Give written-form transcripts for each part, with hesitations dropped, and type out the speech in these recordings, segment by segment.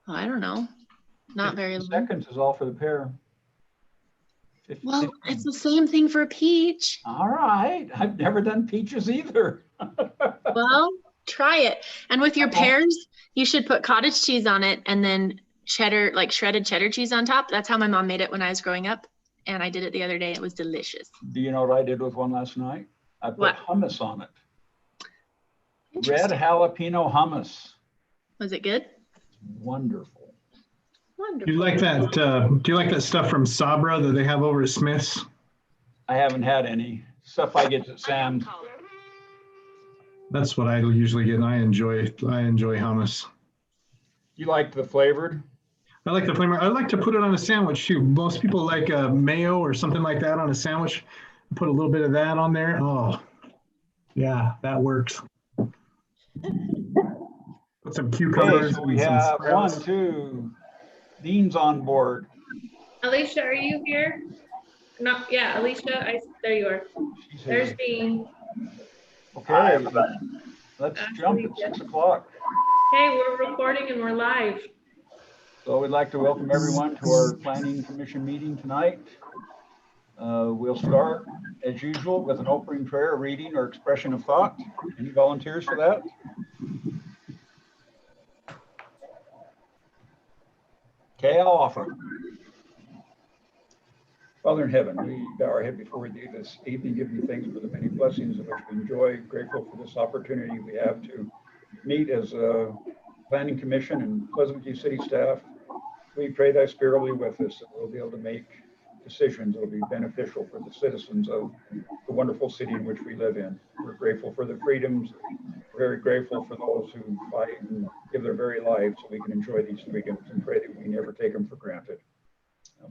I don't know. Not very long. Seconds is all for the pear. Well, it's the same thing for a peach. All right. I've never done peaches either. Well, try it. And with your pears, you should put cottage cheese on it and then cheddar, like shredded cheddar cheese on top. That's how my mom made it when I was growing up. And I did it the other day. It was delicious. Do you know what I did with one last night? I put hummus on it. Red jalapeno hummus. Was it good? Wonderful. Wonderful. Do you like that? Do you like that stuff from Sabra that they have over at Smith's? I haven't had any stuff I get at Sam's. That's what I usually get, and I enjoy hummus. You like the flavored? I like the flavor. I like to put it on a sandwich too. Most people like mayo or something like that on a sandwich. Put a little bit of that on there. Oh, yeah, that works. Put some cucumbers. Okay, so we have 1, 2. Dean's on board. Alicia, are you here? No, yeah, Alicia, there you are. There's Dean. Okay, let's jump at 6 o'clock. Hey, we're recording and we're live. So we'd like to welcome everyone to our Planning Commission meeting tonight. We'll start, as usual, with an opening prayer, reading, or expression of thought. Any volunteers for that? Okay, I'll offer. Father in heaven, we bow our head before thee this evening, give you thanks for the many blessings of which we enjoy. Grateful for this opportunity we have to meet as a Planning Commission and Pleasant View City staff. We pray thy spirit will be with us, that we'll be able to make decisions that will be beneficial for the citizens of the wonderful city in which we live in. We're grateful for the freedoms. We're very grateful for those who fight and give their very lives so we can enjoy these freedoms, and pray that we never take them for granted.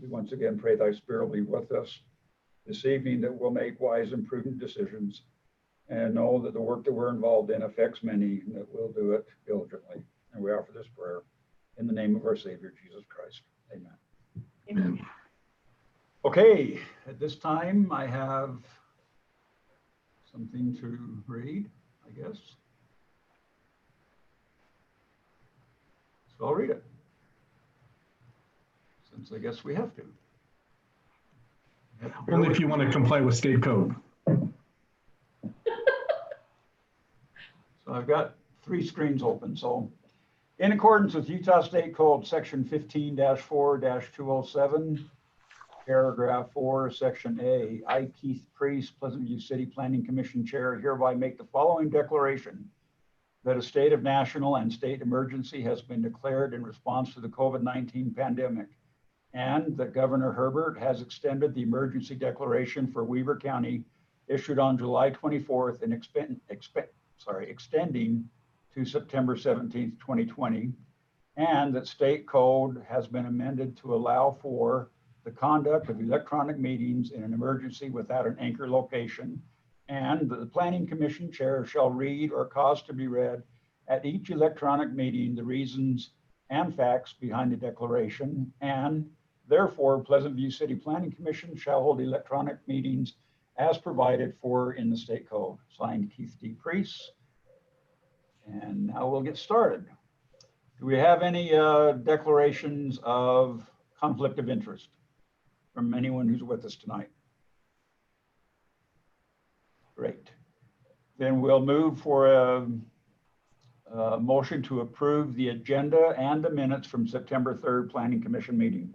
We once again pray thy spirit will be with us this evening, that we'll make wise and prudent decisions and know that the work that we're involved in affects many, and that we'll do it diligently. And we offer this prayer in the name of our Savior, Jesus Christ. Amen. Amen. Okay, at this time I have something to read, I guess. So I'll read it, since I guess we have to. Only if you want to comply with state code. So I've got 3 screens open. So in accordance with Utah State Code Section 15-4-207, Paragraph 4, Section A, I, Keith Priest, Pleasant View City Planning Commission Chair, hereby make the following declaration: that a state of national and state emergency has been declared in response to the COVID-19 pandemic, and that Governor Herbert has extended the emergency declaration for Weber County issued on July 24th and extending to September 17th, 2020, and that state code has been amended to allow for the conduct of electronic meetings in an emergency without an anchor location, and that the Planning Commission Chair shall read or cause to be read at each electronic meeting the reasons and facts behind the declaration, and therefore Pleasant View City Planning Commission shall hold electronic meetings as provided for in the state code. Signed, Keith D. Priest. And now we'll get started. Do we have any declarations of conflict of interest from anyone who's with us tonight? Great. Then we'll move for a motion to approve the agenda and the minutes from September 3rd Planning Commission meeting.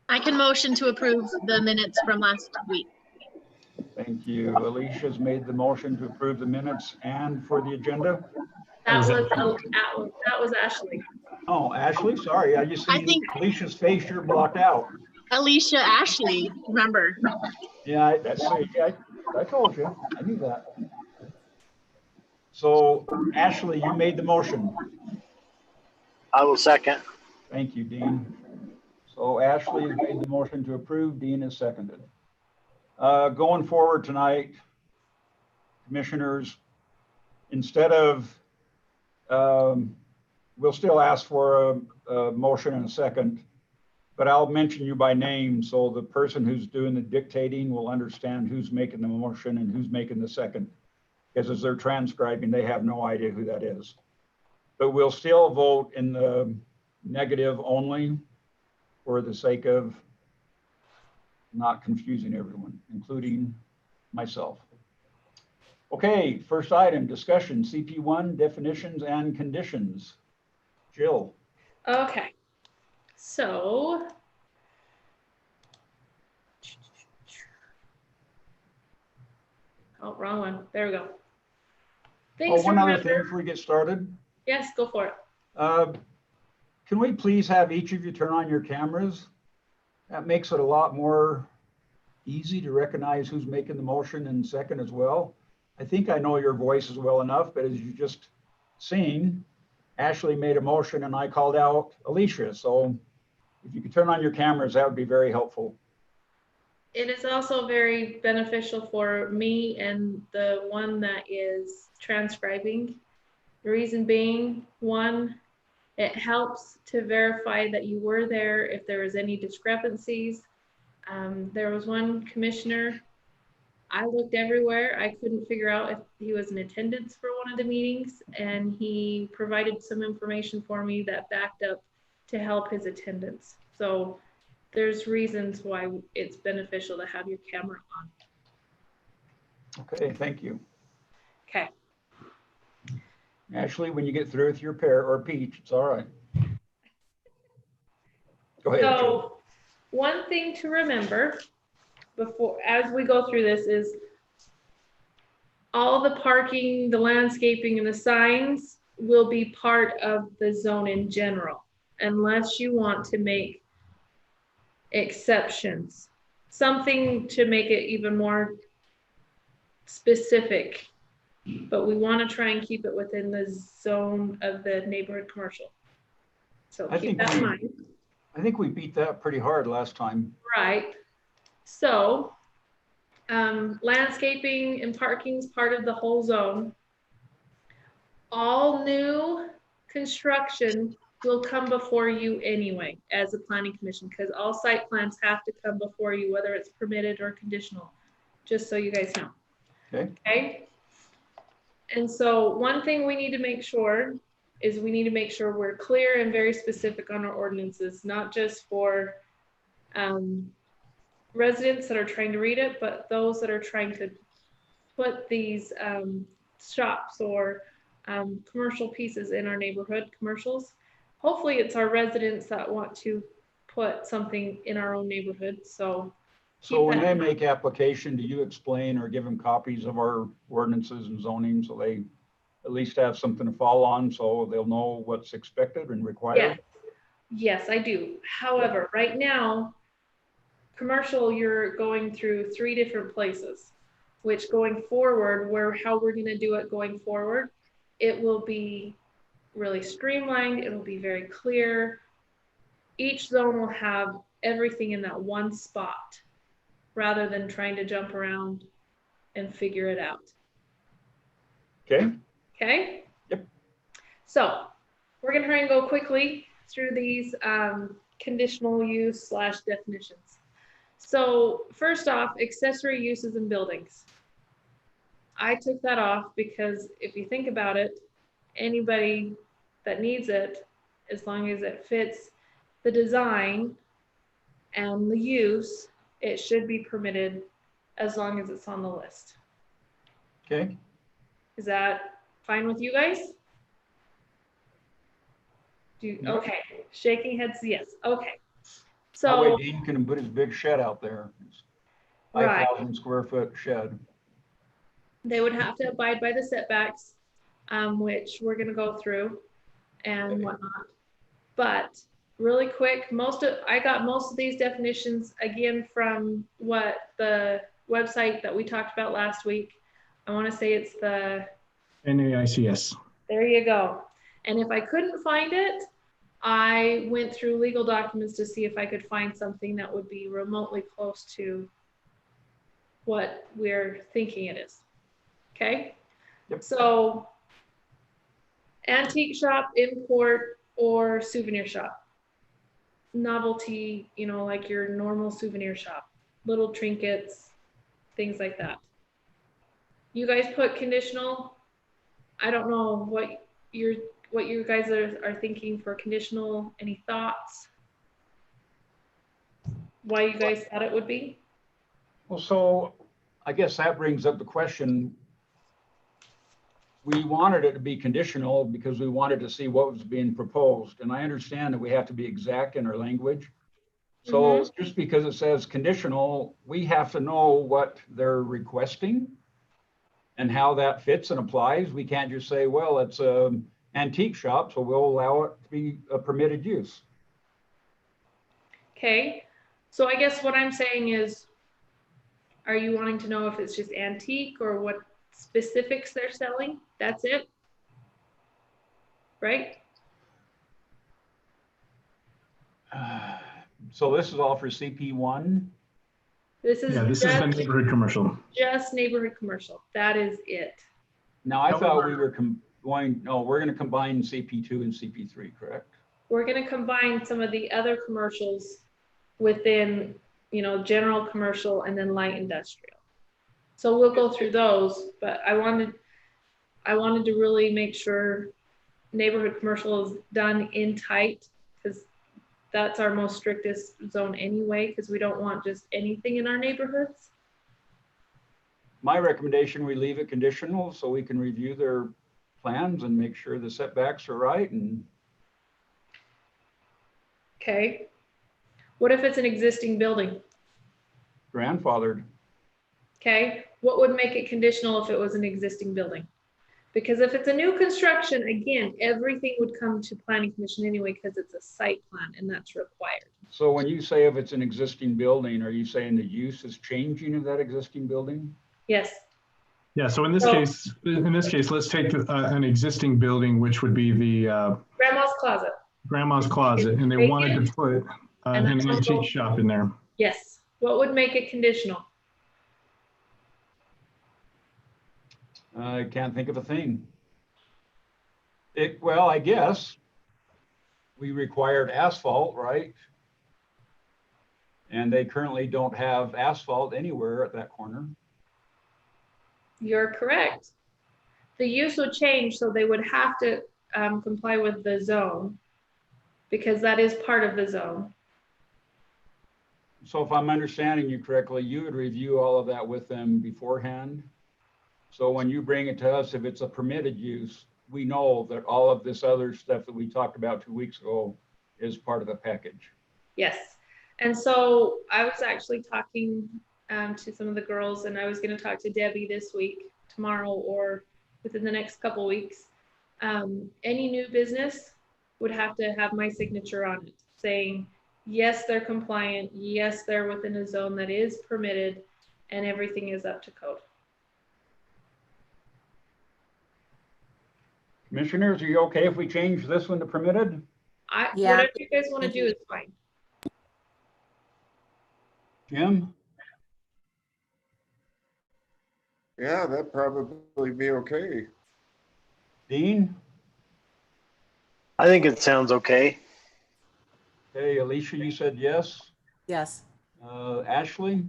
I can motion to approve the minutes from last week. Thank you. Alicia's made the motion to approve the minutes and for the agenda. That was Ashley. Oh, Ashley, sorry. I just see Alicia's face, you're blocked out. Alicia Ashley, remember. Yeah, I told you. I knew that. So, Ashley, you made the motion. I will second. Thank you, Dean. So Ashley has made the motion to approve. Dean has seconded. Going forward tonight, commissioners, instead of, we'll still ask for a motion and a second but I'll mention you by name so the person who's doing the dictating will understand who's making the motion and who's making the second. Because as they're transcribing, they have no idea who that is. But we'll still vote in the negative only for the sake of not confusing everyone, including myself. Okay, first item, discussion, CP1 definitions and conditions. Jill. Okay, so. Oh, wrong one. There we go. Oh, one other thing before we get started. Yes, go for it. Can we please have each of you turn on your cameras? That makes it a lot more easy to recognize who's making the motion and second as well. I think I know your voices well enough, but as you just seen, Ashley made a motion and I called out Alicia. So if you could turn on your cameras, that would be very helpful. It is also very beneficial for me and the one that is transcribing. The reason being, one, it helps to verify that you were there if there was any discrepancies. There was one commissioner, I looked everywhere. I couldn't figure out if he was in attendance for one of the meetings, and he provided some information for me that backed up to help his attendance. So there's reasons why it's beneficial to have your camera on. Okay, thank you. Okay. Ashley, when you get through with your pear or peach, it's all right. Go ahead. So Jill. one thing to remember before, as we go through this, is all the parking, the landscaping, and the signs will be part of the zone in general, unless you want to make exceptions, something to make it even more specific, but we want to try and keep it within the zone of the neighborhood commercial. So keep that in mind. I think we beat that pretty hard last time. Right. So landscaping and parking is part of the whole zone. All new construction will come before you anyway as a planning commission, because all site plans have to come before you, whether it's permitted or conditional, just so you guys know. Okay. Okay. And so one thing we need to make sure is we need to make sure we're clear and very specific on our ordinances, not just for residents that are trying to read it, but those that are trying to put these shops or commercial pieces in our neighborhood commercials. Hopefully it's our residents that want to put something in our own neighborhood. So when they make application, do you explain or give them copies of our ordinances and zoning so they at least have something to fall on so they'll know what's expected and required? Yes, I do. However, right now, commercial, you're going through 3 different places, which going forward, how we're going to do it going forward, it will be really streamlined. It'll be very clear. Each zone will have everything in that one spot rather than trying to jump around and figure it out. Okay. Okay? Yep. So we're going to try and go quickly through these conditional use / definitions. So first off, accessory uses in buildings. I took that off because if you think about it, anybody that needs it, as long as it fits the design and the use, it should be permitted as long as it's on the list. Okay. Is that fine with you guys? Okay, shaking heads, yes. Okay. So that way Dean can put his big shed out there. 5,000 square foot shed. They would have to abide by the setbacks, which we're going to go through and whatnot. But really quick, I got most of these definitions again from what the website that we talked about last week. I want to say it's the NAICS. There you go. And if I couldn't find it, I went through legal documents to see if I could find something that would be remotely close to what we're thinking it is. Okay. Yep. So antique shop, import, or souvenir shop. novelty, you know, like your normal souvenir shop, little trinkets, things like that. You guys put conditional. I don't know what you guys are thinking for conditional. Any thoughts? Why you guys thought it would be? Well, so I guess that brings up the question. We wanted it to be conditional because we wanted to see what was being proposed. And I understand that we have to be exact in our language. So just because it says conditional, we have to know what they're requesting and how that fits and applies. We can't just say, well, it's an antique shop, so we'll allow it to be a permitted use. Okay, so I guess what I'm saying is, are you wanting to know if it's just antique or what specifics they're selling? That's it, right? So this is all for CP1? This is Yeah, this is the neighborhood commercial. just neighborhood commercial. That is it. Now, I thought we were we're going to combine CP2 and CP3, correct? We're going to combine some of the other commercials within, you know, general commercial and then light industrial. So we'll go through those, but I wanted to really make sure neighborhood commercial is done in tight, because that's our most strictest zone anyway, because we don't want just anything in our neighborhoods. My recommendation, we leave it conditional so we can review their plans and make sure the setbacks are right. And Okay. What if it's an existing building? grandfathered. Okay. What would make it conditional if it was an existing building? Because if it's a new construction, again, everything would come to planning commission anyway, because it's a site plan and that's required. So when you say if it's an existing building, are you saying the use is changing of that existing building? Yes. Yeah, so in this case, let's take an existing building, which would be the Grandma's closet. grandma's closet, and they wanted to put an antique shop in there. Yes. What would make it conditional? I can't think of a thing. Well, I guess we required asphalt, right? And they currently don't have asphalt anywhere at that corner. You're correct. The use would change, so they would have to comply with the zone, because that is part of the zone. So if I'm understanding you correctly, you would review all of that with them beforehand. So when you bring it to us, if it's a permitted use, we know that all of this other stuff that we talked about 2 weeks ago is part of the package. Yes. And so I was actually talking to some of the girls, and I was going to talk to Debbie this week, tomorrow, or within the next couple weeks. Any new business would have to have my signature on it saying, yes, they're compliant. Yes, they're within a zone that is permitted, and everything is up to code. Commissioners, are you okay if we change this one to permitted? Yeah. Whatever you guys want to do is fine. Jim? Yeah, that'd probably be okay. Dean? I think it sounds okay. Hey, Alicia, you said yes. Yes. Ashley?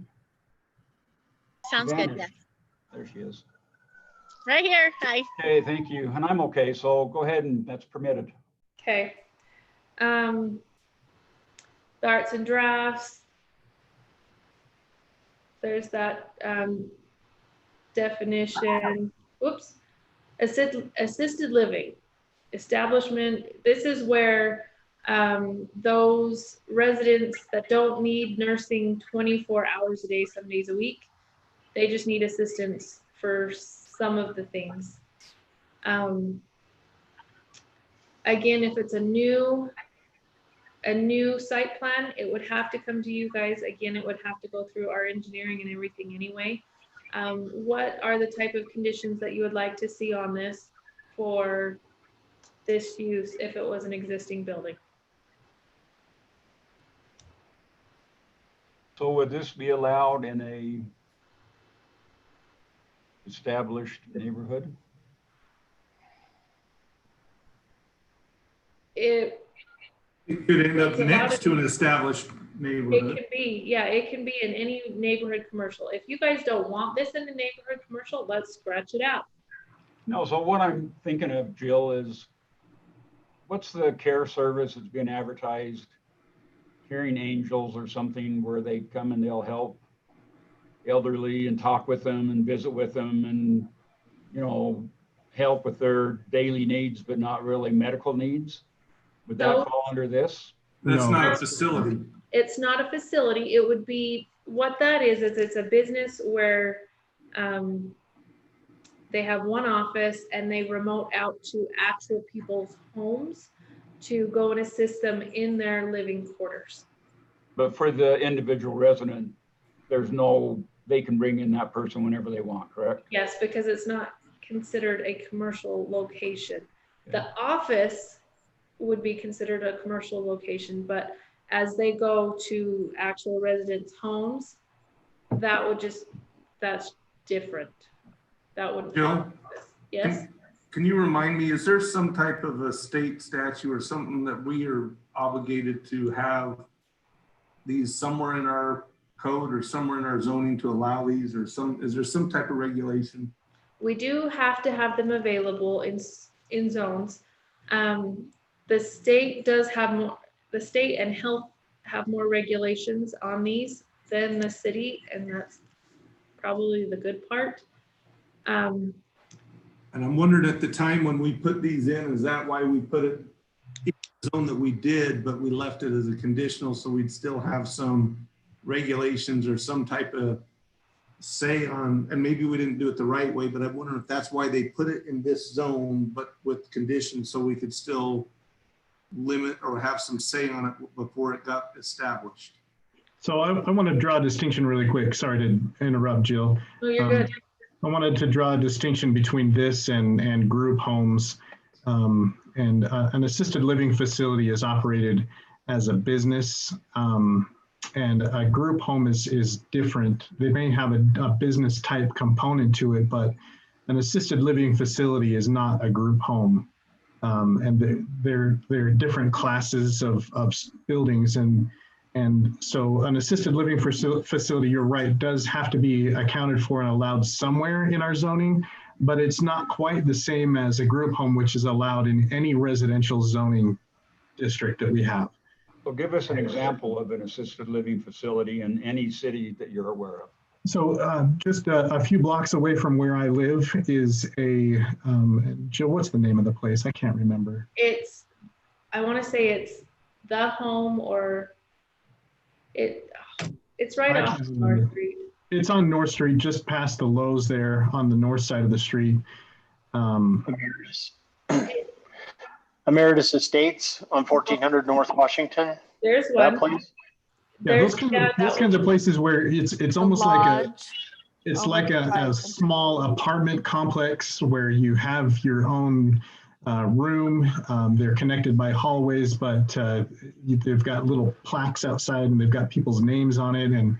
Sounds good. Vanished. Yes. There she is. Right here. Hi. Okay, thank you. And I'm okay, so go ahead and that's permitted. Okay. The arts and drafts. There's that definition. Whoops. Assisted living establishment. This is where those residents that don't need nursing 24 hours a day, 7 days a week, they just need assistance for some of the things. Again, if it's a new site plan, it would have to come to you guys. Again, it would have to go through our engineering and everything anyway. What are the type of conditions that you would like to see on this for this use if it was an existing building? So would this be allowed in a established neighborhood? It could end up There's a lot next of- to an established It neighborhood. can be, yeah, it can be in any neighborhood commercial. If you guys don't want this in the neighborhood commercial, let's scratch it out. No, so what I'm thinking of, Jill, is what's the care service that's been advertised? Hearing Angels or something where they come and they'll help elderly and talk with them and visit with them and, you know, help with their daily needs, but not really medical needs. Would that No. fall under this? That's No. not a facility. It's not a facility. It would be, what that is it's a business where they have one office and they remote out to actual people's homes to go and assist them in their living quarters. But for the individual resident, there's no, they can bring in that person whenever they want, correct? Yes, because it's not considered a commercial location. The office would be considered a commercial location, but as they go to actual residents' homes, that would just, that's different. That wouldn't. Jill? Yes, Can you remind me, is there some type of a state statute or something that we are obligated to have these somewhere in our code or somewhere in our zoning to allow these, or is there some type of regulation? we do have to have them available in zones. The state does have more, the state and health have more regulations on these than the city, and that's probably the good part. And I'm wondering at the time when we put these in, is that why we put it in the zone that we did, but we left it as a conditional so we'd still have some regulations or some type of say on, and maybe we didn't do it the right way, but I wonder if that's why they put it in this zone, but with conditions so we could still limit or have some say on it before it got established. So I want to draw a distinction really quick. Sorry to interrupt, Jill. No, you're good. I wanted to draw a distinction between this and group homes. And an assisted living facility is operated as a business, and a group home is different. They may have a business type component to it, but an assisted living facility is not a group home. And they're different classes of buildings, and so an assisted living facility, you're right, does have to be accounted for and allowed somewhere in our zoning, but it's not quite the same as a group home, which is allowed in any residential zoning district that we have. So give us an example of an assisted living facility in any city that you're aware of. So just a few blocks away from where I live is a, Jill, what's the name of the place? I can't remember. It's, I want to say it's the home, or it's right I off can't North remember. Street. It's on North Street, just past the Lowe's there on the north side of the street. Emeritus. Emeritus Estates on 1400 North Washington. There's That one. place? Yeah, those There's, kinds of places where it's almost like a, it's Oh, like right. a small apartment complex where you have your own room. They're connected by hallways, but they've got little plaques outside and they've got people's names on it. And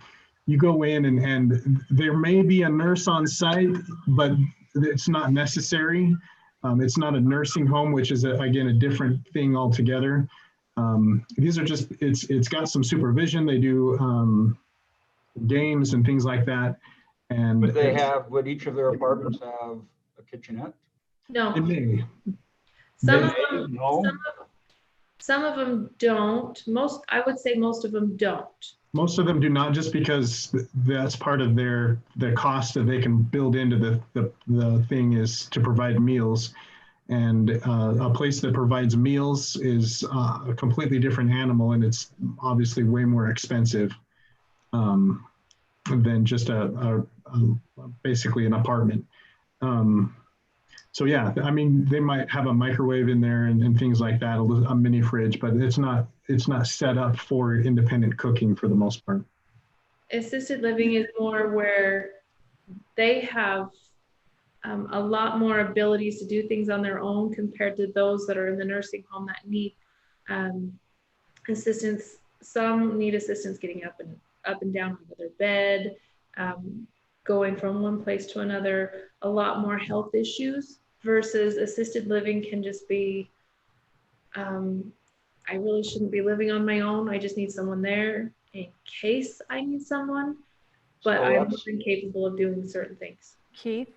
you go in and there may be a nurse on site, but it's not necessary. It's not a nursing home, which is, again, a different thing altogether. These are just, it's got some supervision. They do games and things like that. And Would each of their apartments have a kitchenette? no, it may. some They- of them, No. some of them don't. Most, I would say most of them don't. Most of them do not, just because that's part of the cost that they can build into the thing is to provide meals. And a place that provides meals is a completely different animal, and it's obviously way more expensive than just basically an apartment. So yeah, I mean, they might have a microwave in there and things like that, a mini fridge, but it's not set up for independent cooking for the most part. Assisted living is more where they have a lot more abilities to do things on their own compared to those that are in the nursing home that need assistance. Some need assistance getting up and down out of their bed, going from one place to another, a lot more health issues, versus assisted living can just be, I I really shouldn't be living on my own. I just need someone there in case I need someone. But So I'm more that's- than capable of doing certain things. Keith?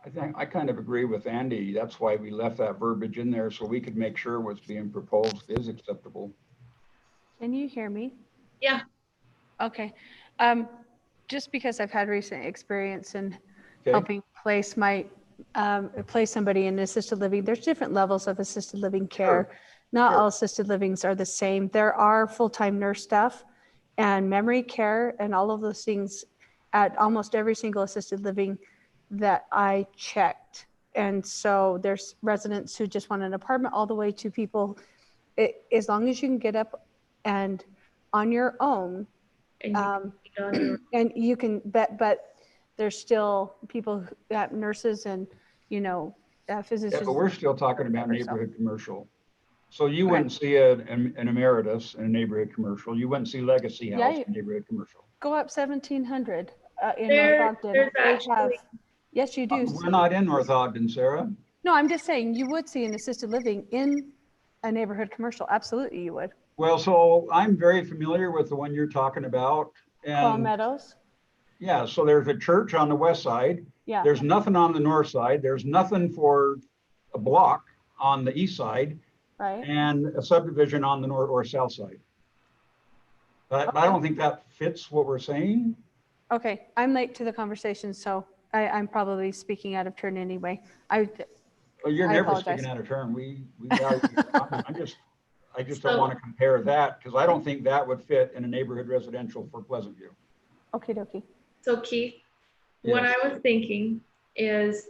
I think I kind of agree with Andy. That's why we left that verbiage in there so we could make sure what's being proposed is acceptable. Can you hear me? Yeah. Okay. Just because I've had recent experience in Okay. helping place somebody in assisted living, there's different levels of assisted living care. Sure. Not Sure. all assisted livings are the same. There are full-time nurse staff and memory care and all of those things at almost every single assisted living that I checked. And so there's residents who just want an apartment all the way to people, as long as you can get up and on your own, And you can eat on your and you can but there's still people nurses and Yeah, physicians. but we're still talking about So- neighborhood commercial. So you Okay. wouldn't see an emeritus in a neighborhood commercial. You wouldn't see Legacy Yeah, House in a neighborhood commercial. Go up 1700 in There- North Ogden. there's They have, actually- yes, you do. We're not in North Ogden, Sarah. No, I'm just saying you would see an assisted living in a neighborhood commercial. Absolutely, you would. Well, so I'm very familiar with the one you're talking about. Quail And Meadows. yeah, so there's a church on the west side. Yeah. There's nothing on the north side. There's nothing for a block on the east side Right. and a subdivision on the north or south side. But I don't think that fits what we're saying. Okay. I'm late to the conversation, so I'm probably speaking out of turn anyway. Well, you're I never apologize. speaking out of turn. We value your comment. I just don't So- want to compare that because I don't think that would fit in a neighborhood residential for Pleasant View. Okay, dokie. So Keith, what Yes. I was thinking is,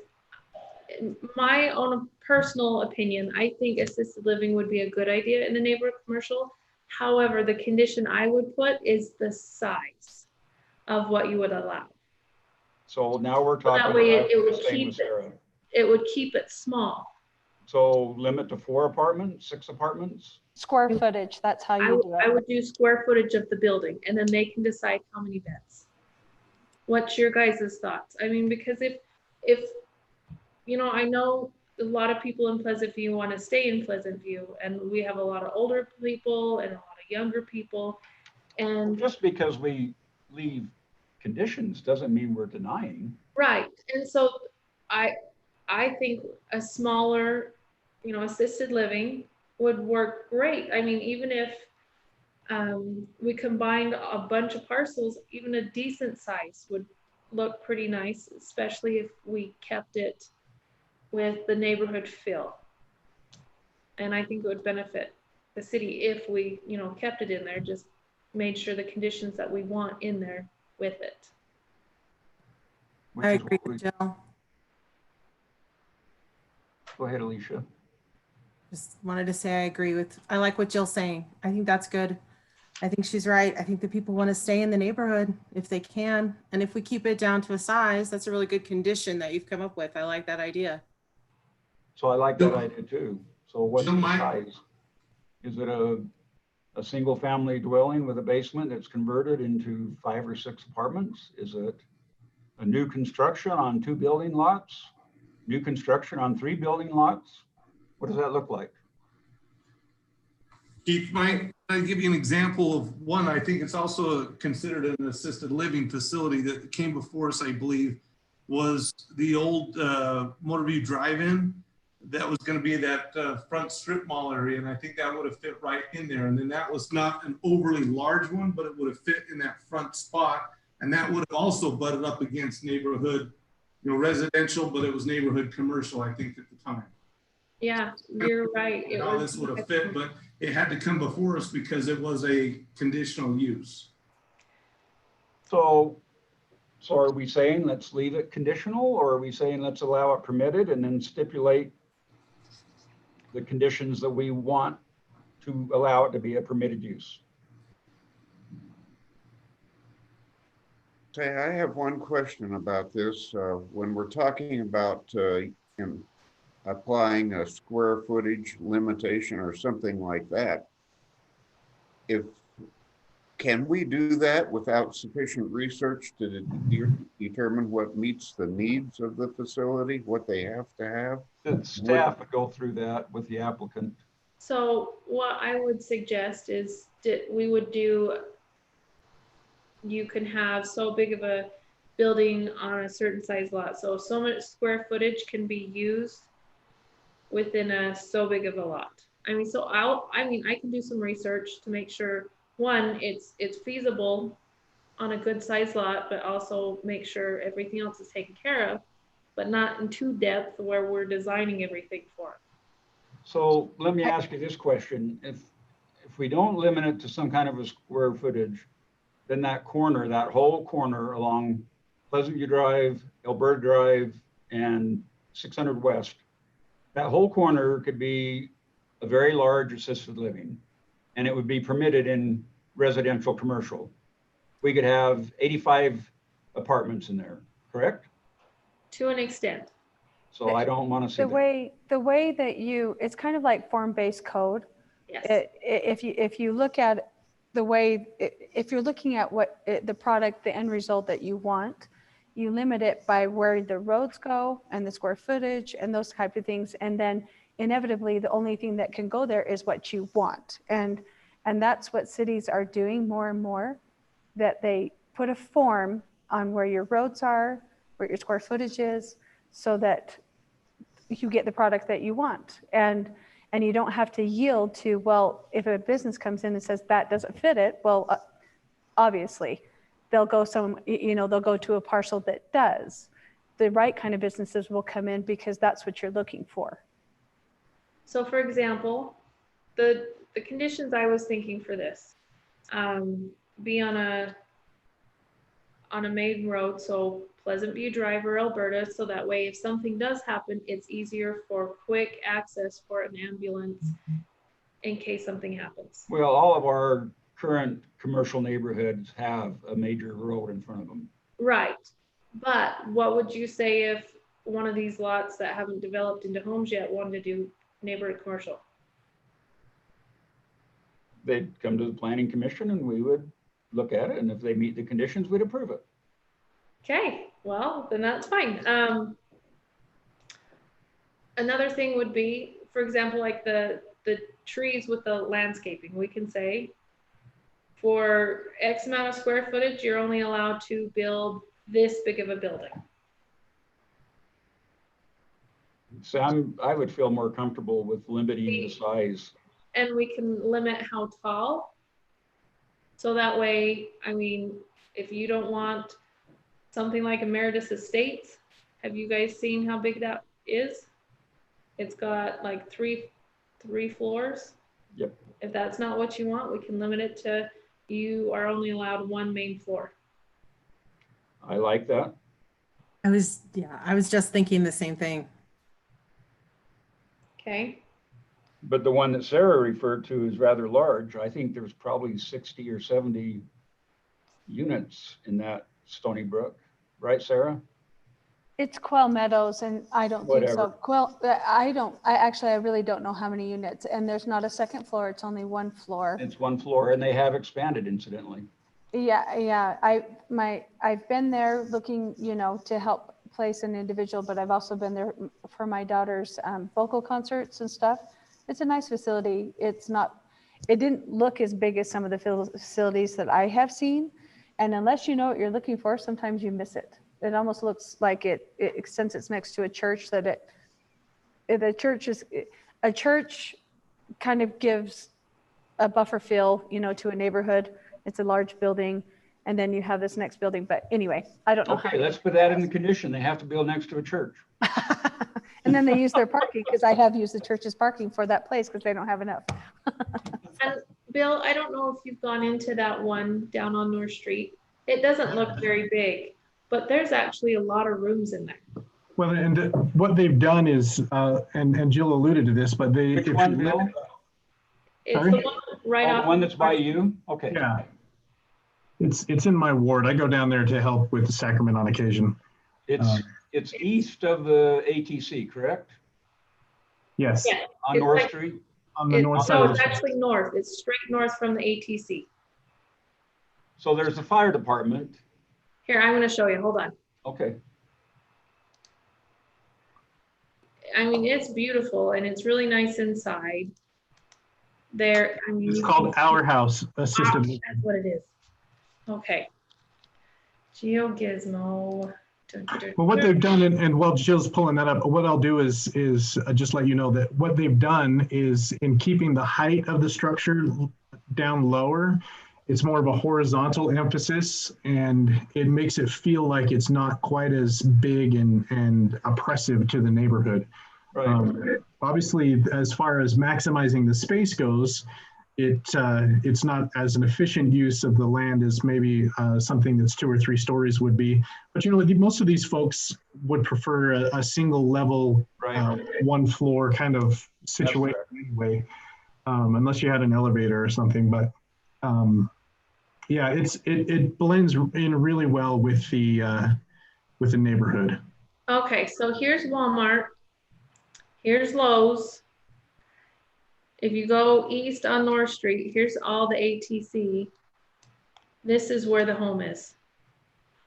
in my own personal opinion, I think assisted living would be a good idea in the neighborhood commercial. However, the condition I would put is the size of what you would allow. So now we're that talking way about it would the same keep with Sarah. It would keep it small. So limit to 4 apartments, 6 apartments? Square footage, that's how I you would, do I it. would do square footage of the building and then they can decide how many beds. What's your guys' thoughts? I mean, because if, I know a lot of people in Pleasant View want to stay in Pleasant View and we have a lot of older people and a lot of younger people. And Just because we leave conditions doesn't mean we're denying. right, and so I think a smaller, assisted living would work great. I mean, even if we combined a bunch of parcels, even a decent size would look pretty nice, especially if we kept it with the neighborhood feel. And I think it would benefit the city if we, kept it in there, just made sure the conditions that we want in there with it. which I is agree what we- with Jill. Go ahead, Alicia. Just wanted to say I like what Jill's saying. I think that's good. I think she's right. I think the people want to stay in the neighborhood if they can. And if we keep it down to a size, that's a really good condition that you've come up with. I like that idea. So I like that idea too. So what's So the my- size? Is it a single family dwelling with a basement that's converted into 5 or 6 apartments? Is it a new construction on 2 building lots? New construction on 3 building lots? What does that look like? Keith, might I give you an example of one? I think it's also considered an assisted living facility that came before us, I believe, was the old Motorview Drive-In. That was going to be that front strip mall area, and I think that would have fit right in there. And then that was not an overly large one, but it would have fit in that front spot. And that would have also butted up against neighborhood, residential, but it was neighborhood commercial, I think, at the time. Yeah, you're right. It How was- this would have fit, but it had to come before us because it was a conditional use. So are we saying let's leave it conditional, or are we saying let's allow it permitted and then stipulate the conditions that we want to allow it to be a permitted use? Say, I have one question about this. When we're talking about applying a square footage limitation or something like that, can we do that without sufficient research to determine what meets the needs of the facility, what they have to have? The staff would go through that with the applicant. So what I would suggest is that we would do, you can have so big of a building on a certain size lot. So much square footage can be used within a so big of a lot. I mean, so I can do some research to make sure, one, it's feasible on a good size lot, but also make sure everything else is taken care of, but not in too depth where we're designing everything for it. So let me ask you this question. If we don't limit it to some kind of a square footage, then that corner, that whole corner along Pleasant View Drive, Alberta Drive, and 600 West, that whole corner could be a very large assisted living, and it would be permitted in residential commercial. We could have 85 apartments in there, correct? To an extent. So I don't want to see that. The way that it's kind of like form-based code. Yes. If you look at the way, if you're looking at the product, the end result that you want, you limit it by where the roads go and the square footage and those type of things. And then inevitably, the only thing that can go there is what you want. And that's what cities are doing more and more, that they put a form on where your roads are, where your square footage is, so that you get the product that you want. And you don't have to yield to, well, if a business comes in and says that doesn't fit it, well, obviously they'll go they'll go to a parcel that does. The right kind of businesses will come in because that's what you're looking for. So for example, the conditions I was thinking for this, be on a main road, so Pleasant View Drive or Alberta, so that way if something does happen, it's easier for quick access for an ambulance in case something happens. Well, all of our current commercial neighborhoods have a major road in front of them. Right. But what would you say if one of these lots that haven't developed into homes yet wanted to do neighborhood commercial? They'd come to the planning commission and we would look at it, and if they meet the conditions, we'd approve it. Okay, well, then that's fine. Another thing would be, for example, like the trees with the landscaping. We can say for X amount of square footage, you're only allowed to build this big of a building. So I would feel more comfortable with limiting the size. And we can limit how tall. So that way, I mean, if you don't want something like Emeritus Estates, have you guys seen how big that is? It's got like three floors. Yep. If that's not what you want, we can limit it to, you are only allowed one main floor. I like that. I was just thinking the same thing. Okay. But the one that Sarah referred to is rather large. I think there's probably 60 or 70 units in that Stony Brook, right, Sarah? It's Quail Meadows, and I don't think so. I really don't know how many units, and there's not a second floor. It's only one floor. It's one floor, and they have expanded, incidentally. Yeah. I've been there looking, to help place an individual, but I've also been there for my daughter's vocal concerts and stuff. It's a nice facility. It didn't look as big as some of the facilities that I have seen. And unless you know what you're looking for, sometimes you miss it. It almost looks like since it's next to a church, that a church kind of gives a buffer feel, to a neighborhood. It's a large building, and then you have this next building. But anyway, I don't know. Okay, let's put that in the condition. They have to build next to a church. And then they use their parking, because I have used the church's parking for that place because they don't have enough. And Bill, I don't know if you've gone into that one down on North Street. It doesn't look very big, but there's actually a lot of rooms in there. Well, and what they've done is, and Jill alluded to this, but Which one, Bill? It's Sorry? the one right off. The one that's by you? Okay. Yeah. It's in my ward. I go down there to help with the sacrament on occasion. It's east of the ATC, correct? Yes. Yeah. On North Street? On the north side. So it's actually north. It's straight north from the ATC. So there's the fire department. Here, I'm going to show you. Hold on. Okay. I mean, it's beautiful and it's really nice inside. There, I mean, It's you called can- Our House Assisted Wow, Living. that's what it is. Okay. GeoGizmo. Dun, dun, Well, what dun. they've done, and while Jill's pulling that up, what I'll do is just let you know that what they've done is in keeping the height of the structure down lower, it's more of a horizontal emphasis, and it makes it feel like it's not quite as big and oppressive to the neighborhood. Right. Obviously, as far as maximizing the space goes, it's not as an efficient use of the land as maybe something that's 2 or 3 stories would be. But most of these folks would prefer a single level, Right. 1 floor kind of situation anyway, unless you had an elevator or something. But yeah, it blends in really well with the neighborhood. Okay, so here's Walmart. Here's Lowe's. If you go east on North Street, here's all the ATC. This is where the home is.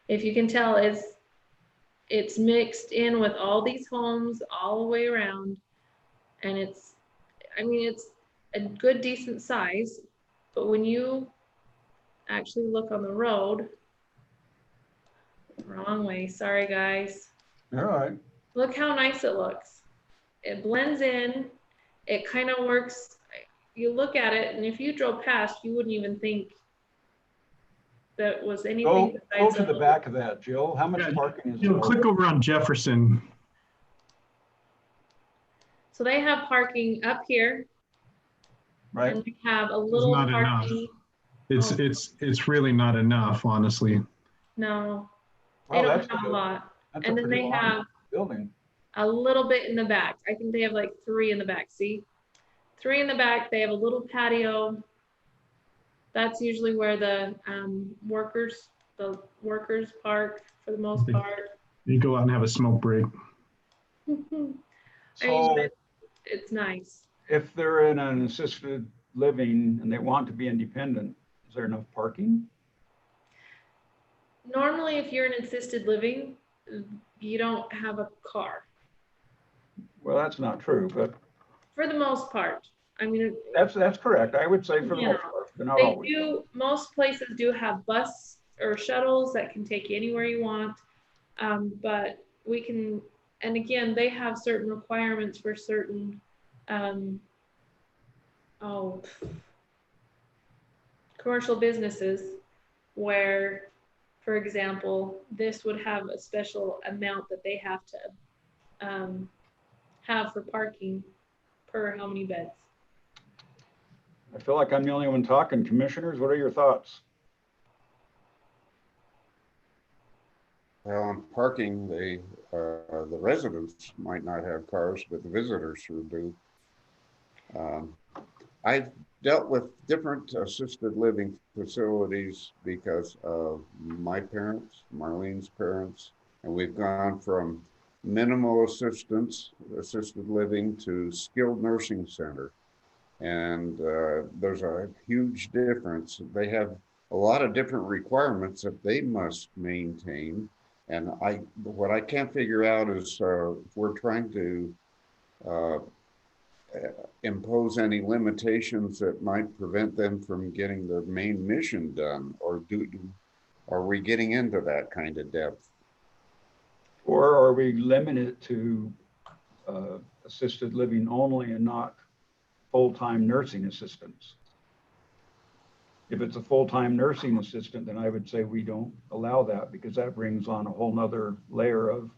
If you can tell, it's mixed in with all these homes all the way around. And it's a good, decent size. But when you actually look on the road, wrong way, sorry guys. All right. Look how nice it looks. It blends in. It kind of works. You look at it, and if you drove past, you wouldn't even think that was anything. Go to the back of that, Jill. How much parking is there? Click over on Jefferson. So they have parking up here, Right. and we have a little not parking. It's really not enough, honestly. No, they Well, don't have a lot. That's And a then pretty they long have building. a little bit in the back. I think they have like 3 in the back. See, 3 in the back. They have a little patio. That's usually where the workers park for the most part. You go out and have a smoke break. So It's nice. if they're in an assisted living and they want to be independent, is there enough parking? Normally, if you're in assisted living, you don't have a car. Well, that's not true, but For the most part. I mean, that's correct. I would say for the Yeah. most part, but not they always. do, most places do have bus or shuttles that can take you anywhere you want. But we can, and again, they have certain requirements for certain, commercial businesses where, for example, this would have a special amount that they have to have for parking per how many beds. I feel like I'm the only one talking. Commissioners, what are your thoughts? Well, on parking, the residents might not have cars, but the visitors sure do. I've dealt with different assisted living facilities because of my parents, Marlene's parents, and we've gone from minimal assisted living to skilled nursing center. And there's a huge difference. They have a lot of different requirements that they must maintain. And what I can't figure out is if we're trying to impose any limitations that might prevent them from getting their main mission done, or are we getting into that kind of depth? Or are we limited to assisted living only and not full-time nursing assistants? If it's a full-time nursing assistant, then I would say we don't allow that, because that brings on a whole nother layer of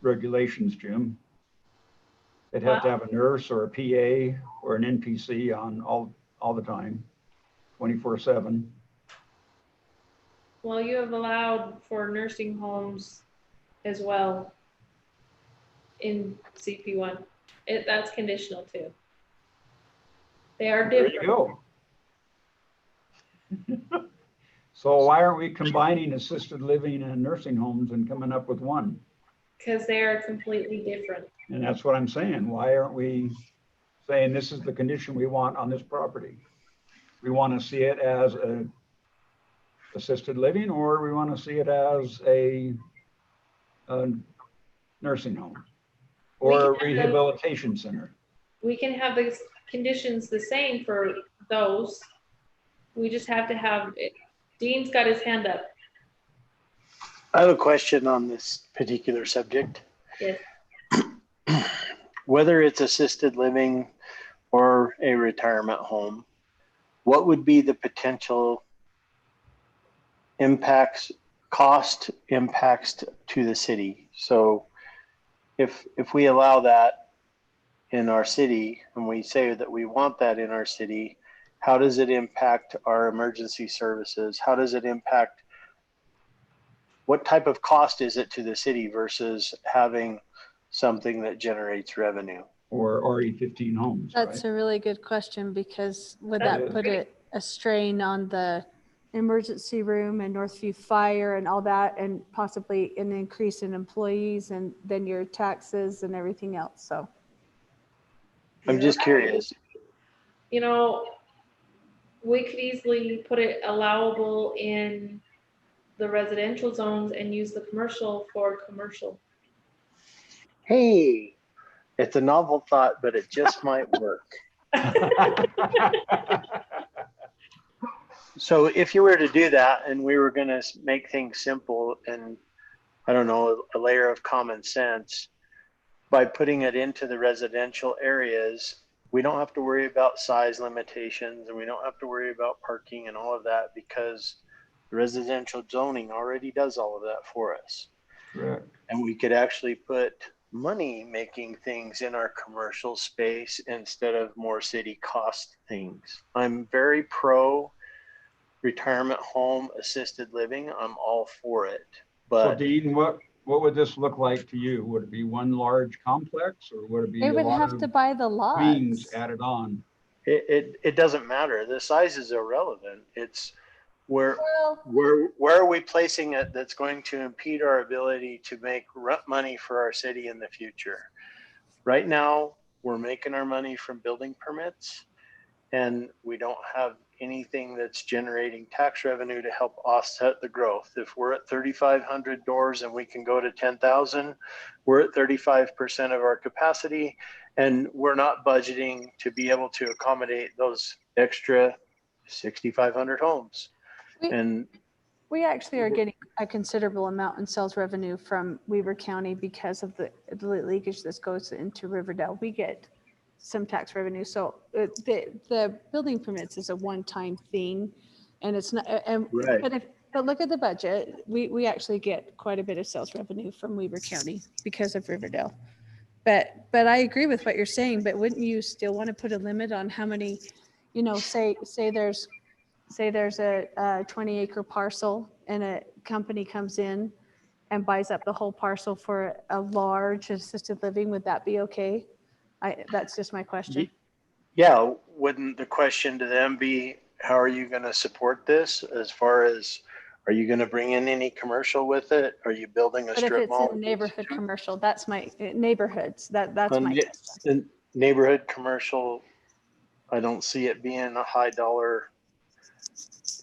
regulations, Jim. They'd have to have a nurse or a PA or an NPC on all the time, 24/7. Well, you have allowed for nursing homes as well in CP1. That's conditional too. They are There different. you go. So why aren't we combining assisted living and nursing homes and coming up with one? Because they are completely different. And that's what I'm saying. Why aren't we saying this is the condition we want on this property? We want to see it as a assisted living, or we want to see it as a nursing home or a rehabilitation center. We can have this conditions the same for those. We just have to have it. Dean's got his hand up. I have a question on this particular subject. Yes. Whether it's assisted living or a retirement home, what would be the potential impacts, cost impacts to the city? So if we allow that in our city and we say that we want that in our city, how does it impact our emergency services? How does it impact, what type of cost is it to the city versus having something that generates revenue? Or RE15 homes, right? That's a really good question, because would That that is. put a strain on the emergency room and Northview Fire and all that, and possibly an increase in employees and then your taxes and everything else, so. I'm just curious. You know, we could easily put it allowable in the residential zones and use the commercial for commercial. Hey, it's a novel thought, but it just might work. So if you were to do that and we were going to make things simple and, I don't know, a layer of common sense, by putting it into the residential areas, we don't have to worry about size limitations and we don't have to worry about parking and all of that, because the residential zoning already does all of that for us. Correct. And we could actually put money making things in our commercial space instead of more city cost things. I'm very pro retirement home, assisted living. I'm all for it. So But Dean, what would this look like to you? Would it be one large complex, or would it be They a would lot have of to buy the wings lots. added on? it doesn't matter. The size is irrelevant. It's where Well, are we placing it that's going to impede our ability to make money for our city in the future? Right now, we're making our money from building permits, and we don't have anything that's generating tax revenue to help offset the growth. If we're at 3,500 doors and we can go to 10,000, we're at 35% of our capacity, and we're not budgeting to be able to accommodate those extra 6,500 homes. And we actually are getting a considerable amount in sales revenue from Weber County because of the leakage that goes into Riverdale. We get some tax revenue. So the building permits is a one-time thing, and it's not. right. But look at the budget. We actually get quite a bit of sales revenue from Weber County because of Riverdale. But I agree with what you're saying. But wouldn't you still want to put a limit on how many? You know, say there's a 20-acre parcel and a company comes in and buys up the whole parcel for a large assisted living. Would that be okay? That's just my question. Yeah, wouldn't the question to them be, how are you going to support this? As far as, are you going to bring in any commercial with it? Are you building a But if strip it's mall? in neighborhood commercial, that's my neighborhoods. That's my question. The neighborhood commercial, I don't see it being a high dollar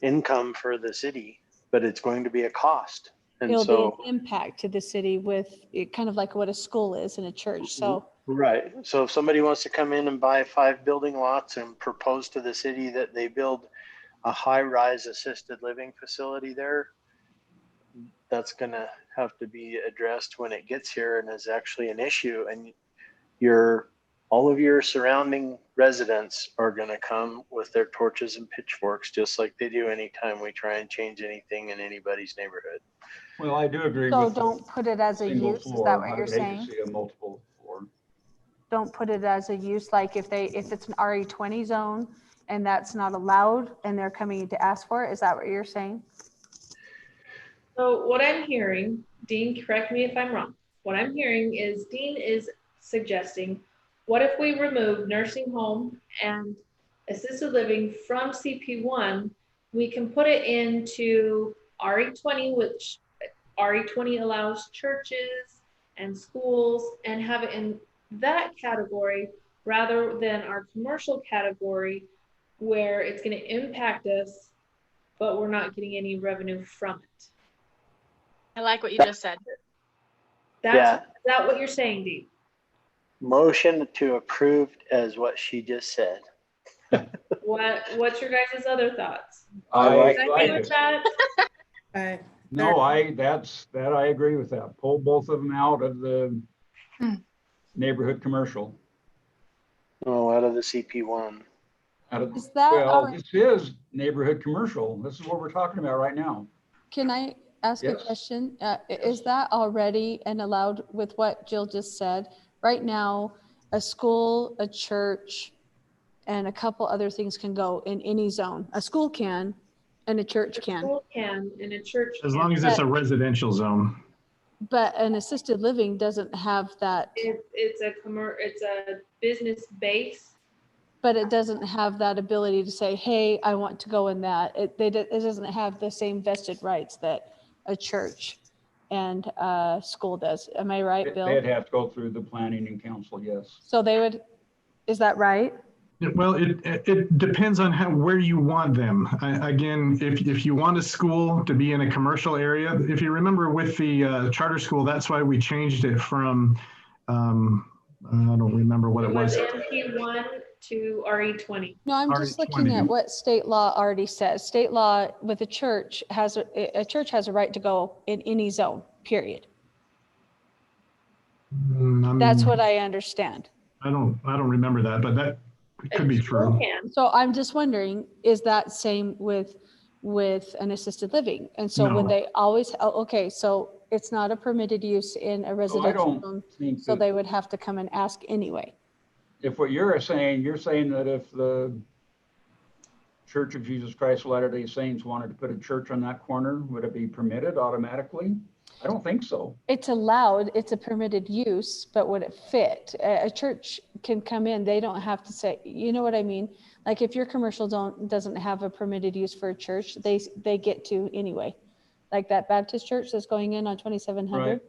income for the city, but it's going to be a cost. And It'll so, be an impact to the city with it, kind of like what a school is in a church. So right. So if somebody wants to come in and buy 5 building lots and propose to the city that they build a high-rise assisted living facility there, that's going to have to be addressed when it gets here and is actually an issue. And all of your surrounding residents are going to come with their torches and pitchforks, just like they do anytime we try and change anything in anybody's neighborhood. Well, I do agree so with don't put it as a single use. Is floor. that what I you're would hate saying? to see a multiple floor. Don't put it as a use, like if it's an RE20 zone and that's not allowed and they're coming to ask for it. Is that what you're saying? So what I'm hearing, Dean, correct me if I'm wrong. What I'm hearing is Dean is suggesting, what if we remove nursing home and assisted living from CP1? We can put it into RE20, which RE20 allows churches and schools, and have it in that category rather than our commercial category, where it's going to impact us, but we're not getting any revenue from it. I like what you just said. Is that what you're saying, Dee? Motion to approve as what she just said. What's your guys' other thoughts? I like Agree with it. that? But No, I agree with that. Pull both of them out of the neighborhood commercial. Oh, out of the CP1. Is that, Well, this is neighborhood commercial. This is what we're talking about right now. can I ask a Yes. question? Is that already and allowed with what Jill just said? Right now, a school, a church, and a couple other things can go in any zone. A school can, and a church A can. school can, and a church As can. long as it's a residential zone. But an assisted living doesn't have that, It's a business base. but it doesn't have that ability to say, hey, I want to go in that. It doesn't have the same vested rights that a church and a school does. Am I right, Bill? They'd have to go through the planning and council, yes. So they would, is that right? Well, it depends on where you want them. Again, if you want a school to be in a commercial area, if you remember with the charter school, that's why we changed it from, I don't remember what it was. MP1 to RE20. No, I'm just looking RE20. at what state law already says. State law with a church has a right to go in any zone, period. That's what I understand. I don't remember that, but that could be A school true. can. So I'm just wondering, is that same with an assisted living? And so when No. they always, okay, so it's not a permitted use in a residential zone, think so that- they would have to come and ask anyway. If what you're saying that if the Church of Jesus Christ of Latter-day Saints wanted to put a church on that corner, would it be permitted automatically? I don't think so. It's allowed, it's a permitted use, but would it fit? A church can come in, they don't have to say, you know what I mean? Like if your commercial doesn't have a permitted use for a church, they get to anyway. Like that Baptist church that's going in on 2700,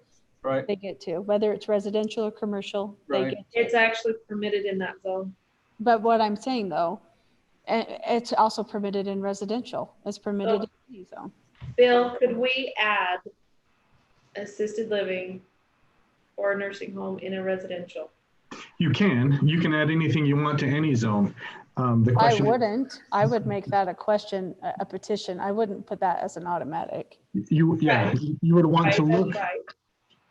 Right. they get to, whether it's residential or commercial, they Right. get to. It's actually permitted in that zone. But what I'm saying though, it's also permitted in residential, it's permitted in any zone. Bill, could we add assisted living or a nursing home in a residential? You can add anything you want to any zone. The I question, wouldn't, I would make that a question, a petition. I wouldn't put that as an automatic. you would want to Right, look. that's right.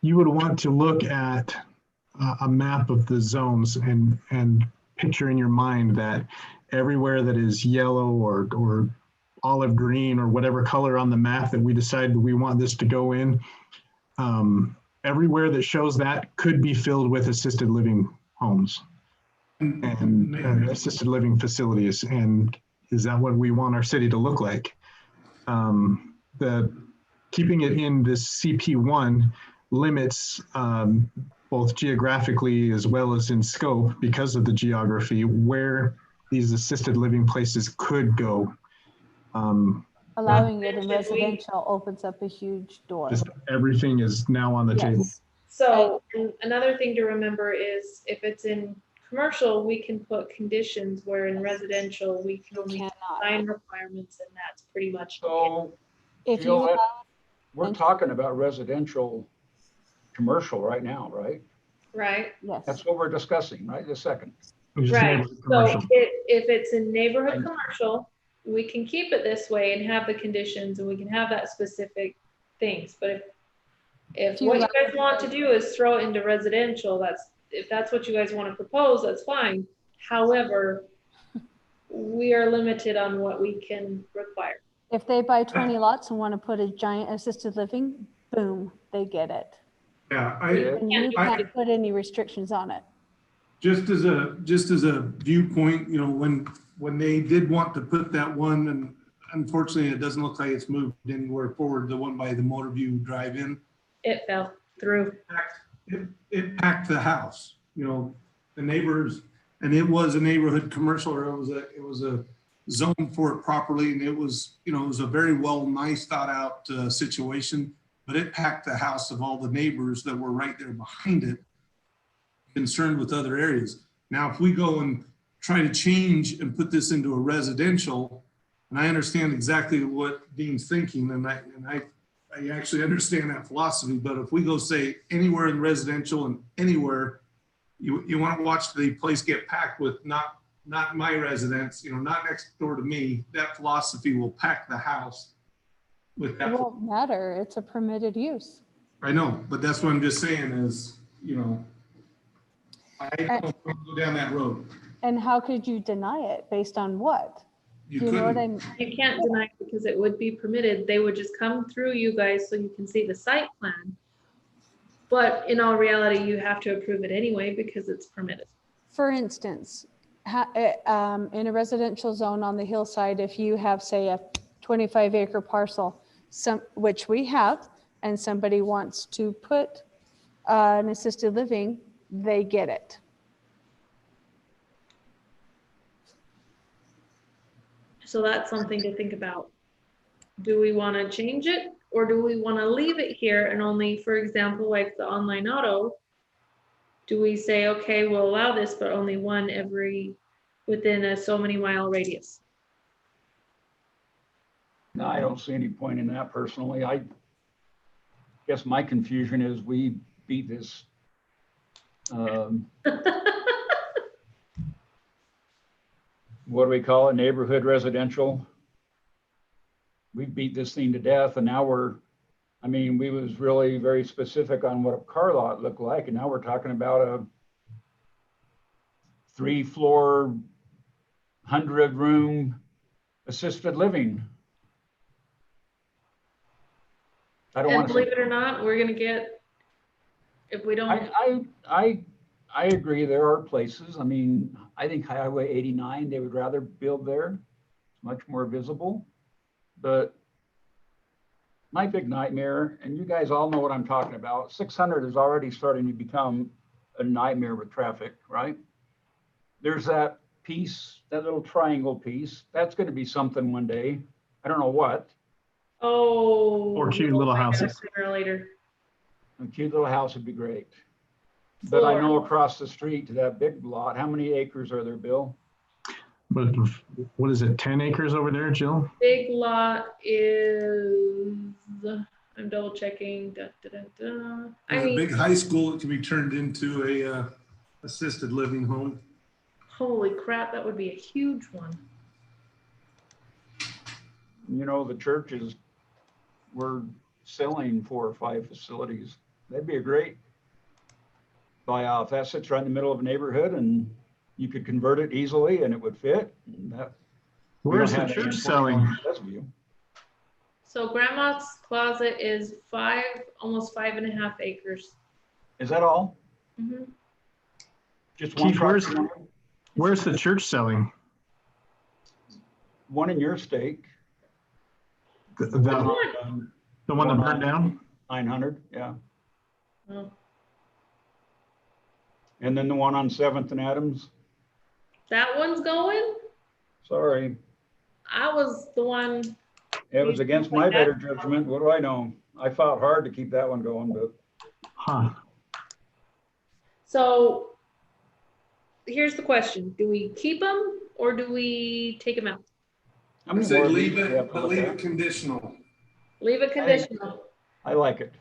You would want to look at a map of the zones and picture in your mind that everywhere that is yellow or olive green or whatever color on the map that we decide we want this to go in, everywhere that shows that could be filled with assisted living homes and assisted living facilities. And is that what we want our city to look like? Keeping it in this CP1 limits both geographically as well as in scope because of the geography where these assisted living places could go. Allowing it in residential opens up a huge door. Just everything is now on the table. Yes. So and another thing to remember is if it's in commercial, we can put conditions where in residential, we can only Cannot. design requirements and that's pretty much. So If Jill, you, we're talking about residential commercial right now, right? Right, yes, That's what we're discussing, right? This second. Just right. neighborhood So commercial. if it's in neighborhood commercial, we can keep it this way and have the conditions and we can have that specific things. But if what you guys want to do is throw it into residential, if that's what you guys want to propose, that's fine. However, we are limited on what we can require. if they buy 20 lots and want to put a giant assisted living, boom, they get it. Yeah, And you can't put any restrictions on it. just as a viewpoint, when they did want to put that one, and unfortunately it doesn't look like it's moved anywhere forward, the one by the Motor View Drive-In. It fell through. It packed the house, the neighbors, and it was a neighborhood commercial, or it was a zone for it properly, and it was a very nice thought out situation, but it packed the house of all the neighbors that were right there behind it, concerned with other areas. Now, if we go and try to change and put this into a residential, and I understand exactly what Dean's thinking, and I actually understand that philosophy, but if we go say anywhere in residential and anywhere you want to watch the place get packed with not my residents, not next door to me. That philosophy will pack the house with It that. won't matter. It's a permitted use. I know, but that's what I'm just saying is, I don't go down that road. And how could you deny it? Based on what? You Do you know what couldn't. I'm? You can't deny it because it would be permitted. They would just come through you guys so you can see the site plan. But in all reality, you have to approve it anyway because it's permitted. For instance, in a residential zone on the hillside, if you have, say, a 25-acre parcel, which we have, and somebody wants to put an assisted living, they get it. So that's something to think about. Do we want to change it or do we want to leave it here and only, for example, like the online auto, do we say, okay, we'll allow this, but only one within a so many mile radius? No, I don't see any point in that personally. I guess my confusion is we beat this. What do we call it? Neighborhood residential. We beat this thing to death, and now we was really very specific on what a car lot looked like, and now we're talking about a 3-floor, 100-room assisted living. I don't And want to believe it or not, we're gonna get, if we don't. I agree. There are places. I think Highway 89, they would rather build there. It's much more visible. But my big nightmare, and you guys all know what I'm talking about, 600 is already starting to become a nightmare with traffic, right? There's that piece, that little triangle piece. That's going to be something one day. I don't know what. Oh. Or cute little houses. Sooner or later. A cute little house would be great. But I know across the street to that big lot, how many acres are there, Bill? But what is it, 10 acres over there, Jill? Big lot is, I'm double checking. There's a big high school that can be turned into a assisted living home. Holy crap, that would be a huge one. The churches were selling 4 or 5 facilities. That'd be a great buy off. That sits right in the middle of a neighborhood and you could convert it easily and it would fit. Where's the church selling? So Grandma's Closet is almost 5.5 acres. Is that all? Mm-hmm. Just one. Keith, where's the church selling? One in your stake. The one that burned down? 900, yeah. Oh. And then the one on 7th and Adams. That one's going? Sorry. I was the one. It was against my better judgment. What do I know? I fought hard to keep that one going, but. Huh. So here's the question. Do we keep them or do we take them out? I say leave it, but leave it conditional. Leave it conditional. I like it.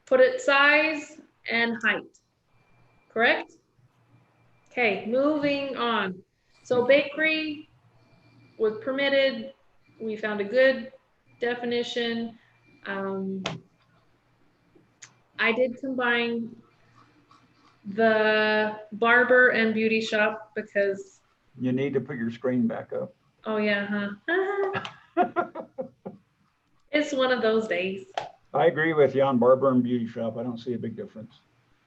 Put it size and height. Correct? Okay, moving on. So bakery was permitted. We found a good definition. I did combine the barber and beauty shop because. You need to put your screen back up. Oh yeah, huh? It's one of those days. I agree with you on barber and beauty shop. I don't see a big difference.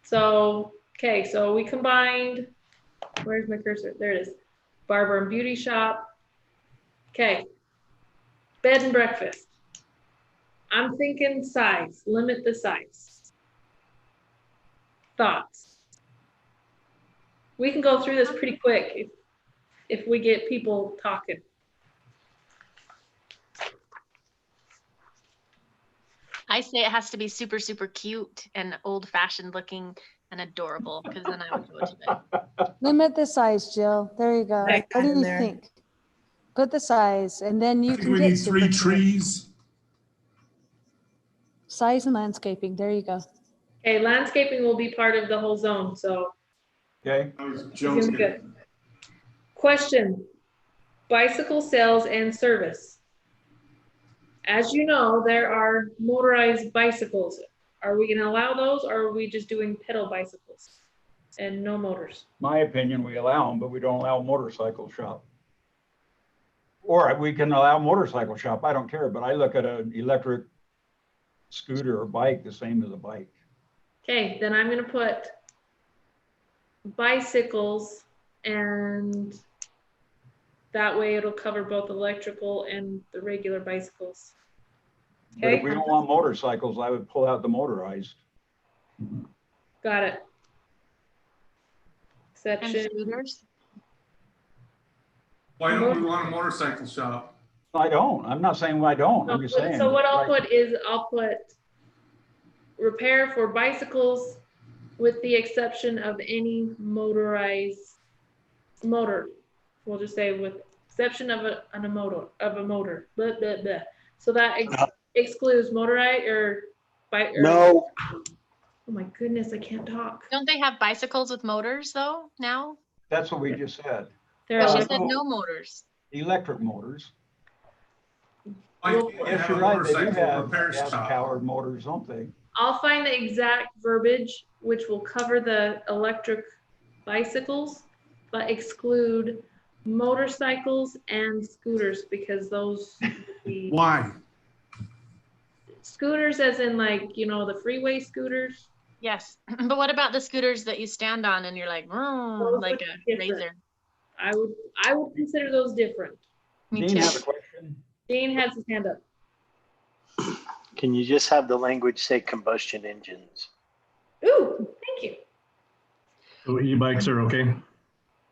So, okay, so we combined, where's my cursor? There it is. Barber and beauty shop. Okay. Bed and breakfast. I'm thinking size, limit the size. Thoughts? We can go through this pretty quick if we get people talking. I say it has to be super, super cute and old fashioned looking and adorable because then I would go to bed. Limit the size, Jill. There you go. Right, What do in you there. think? Put the size and then you I think can we get need super 3 cute. trees. Size and landscaping. There you go. Okay, landscaping will be part of the whole zone, so Okay, I was It's gonna be joking. good. Question, bicycle sales and service. As you know, there are motorized bicycles. Are we gonna allow those, or are we just doing pedal bicycles and no motors? my opinion, we allow them, but we don't allow motorcycle shop. Or we can allow motorcycle shop, I don't care, but I look at an electric scooter or bike the same as a bike. Okay, then I'm gonna put bicycles, and that way it'll cover both electrical and the regular bicycles. But if Okay, we don't want motorcycles, I would pull out the motorized. got it. And Exception. scooters. Why don't we want a motorcycle shop? I don't, I'm not saying I don't, I'm just saying. So what I'll like, put is, I'll put repair for bicycles with the exception of any motorized motor. We'll just say with exception of a motor, blah, blah, blah. So that excludes motorized or bike. No, Oh my goodness, I can't talk. Don't they have bicycles with motors though now? That's what we just said, There But are she said no motors. electric motors. Why Well, can't you Yes, have you're a right, they do motorcycle have repair gas shop? powered motors, don't they? I'll find the exact verbiage, which will cover the electric bicycles, but exclude motorcycles and scooters, because those would be Why? scooters as in like, you know, the freeway scooters. Yes, but what about the scooters that you stand on and you're like, Those like would a be different. razor? I would consider those different. Me Dean too. has a question. Dean has his hand up. can you just have the language say combustion engines? Ooh, thank you. So e-bikes are okay?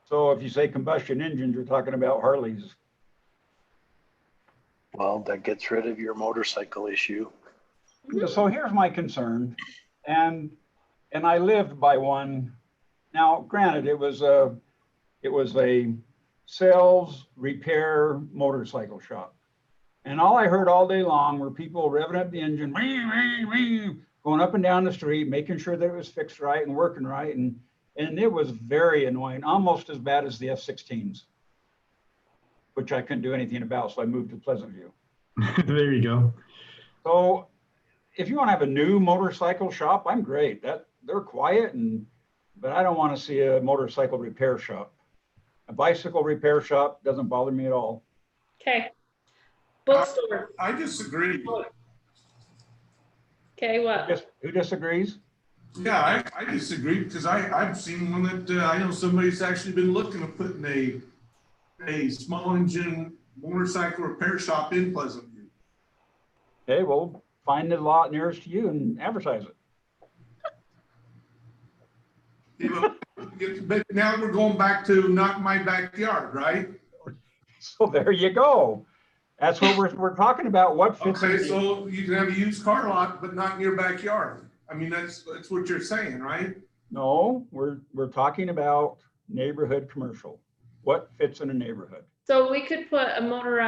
So if you say combustion engines, you're talking about Harleys. Well, that gets rid of your motorcycle issue. So here's my concern, and I lived by one. Now, granted, it was a sales repair motorcycle shop, and all I heard all day long were people revving up the engine, going up and down the street, making sure that it was fixed right and working right, and it was very annoying, almost as bad as the F-16s, which I couldn't do anything about, so I moved to Pleasant View. There you go. So if you want to have a new motorcycle shop, I'm great. They're quiet, but I don't want to see a motorcycle repair shop. A bicycle repair shop doesn't bother me at all. Okay. Bookstore. I disagree. Okay, what? Who disagrees? Yeah, I disagree because I've seen one that I know somebody's actually been looking at putting a small engine motorcycle repair shop in Pleasant View. Okay, well, find the lot nearest to you and advertise it. But now we're going back to not my backyard, right? So there you go. That's what we're talking about. What fits Okay, in- so you can have a used car lot, but not in your backyard. I mean, that's what you're saying, right? No, we're talking about neighborhood commercial. What fits in a neighborhood? So we could put a motor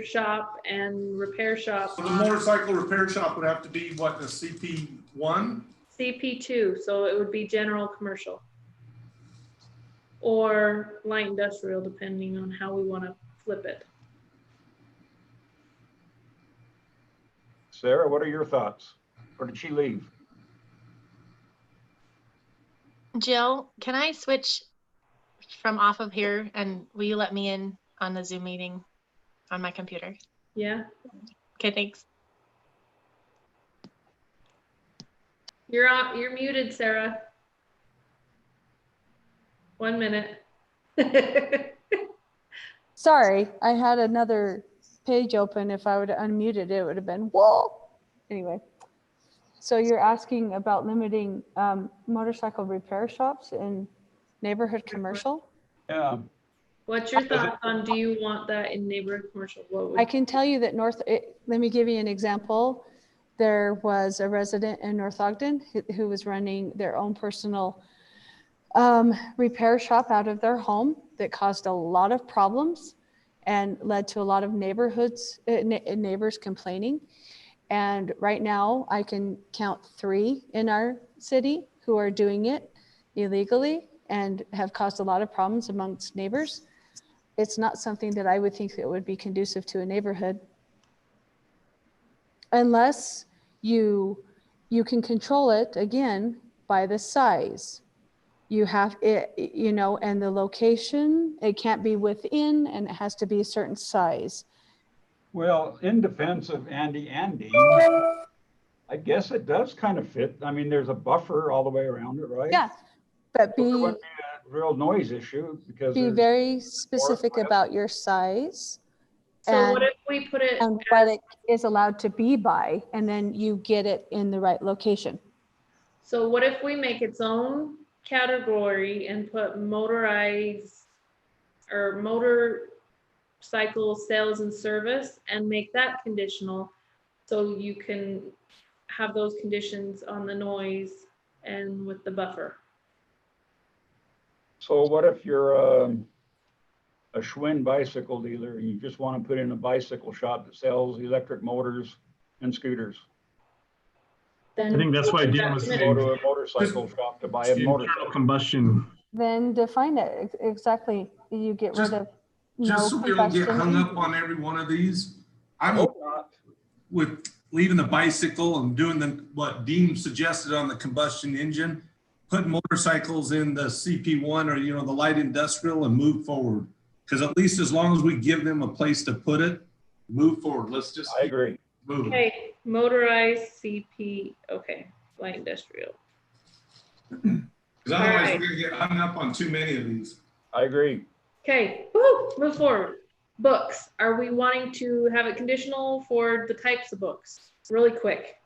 shop and repair shop So the on motorcycle repair shop would have to be what, a CP1? CP2, so it would be general commercial. Or light industrial, depending on how we want to flip it. Sarah, what are your thoughts? Or did she leave? Jill, can I switch from off of here and will you let me in on the Zoom meeting on my computer? Yeah, Okay, thanks. you're muted, Sarah. 1 minute. Sorry, I had another page open. If I would have unmuted it, it would have been, whoa. Anyway, so you're asking about limiting motorcycle repair shops in neighborhood commercial? Yeah. What's your thoughts on, do you want that in neighborhood commercial? What would, I can tell you that let me give you an example. There was a resident in North Ogden who was running their own personal repair shop out of their home that caused a lot of problems and led to a lot of neighbors complaining. And right now I can count 3 in our city who are doing it. illegally and have caused a lot of problems amongst neighbors, it's not something that I would think that would be conducive to a neighborhood. Unless you can control it, again, by the size. You have it, you know, and the location, it can't be within, and it has to be a certain size. Well, in defense of Andy and Dean, I guess it does kind of fit. I mean, there's a buffer all the way around it, right? Yeah, but So there wouldn't be a real noise issue because be there's very specific about your size So what if we put it and what it is allowed to be by, and then you get it in the right location. So what if we make its own category and put motorized or motorcycle sales and service and make that conditional? So you can have those conditions on the noise and with the buffer. So what if you're a Schwinn bicycle dealer and you just want to put in a bicycle shop that sells electric motors and scooters? Then I think that's why Dean was Go saying to a motorcycle shop to buy a internal motorcycle. combustion. Then define it exactly. You get rid of Just so we don't get combustion hung up engine. on every one of these, I I'm hope not. with leaving the bicycle and doing what Dean suggested on the combustion engine, put motorcycles in the CP1 or, the light industrial and move forward. Because at least as long as we give them a place to put it, move forward. Let's just I agree. move. Okay, motorized CP, okay, light industrial. Because otherwise Alright. we're gonna get hung up on too many of these. I agree. Okay, woo, move forward. Books, are we wanting to have it conditional for the types of books? Really quick.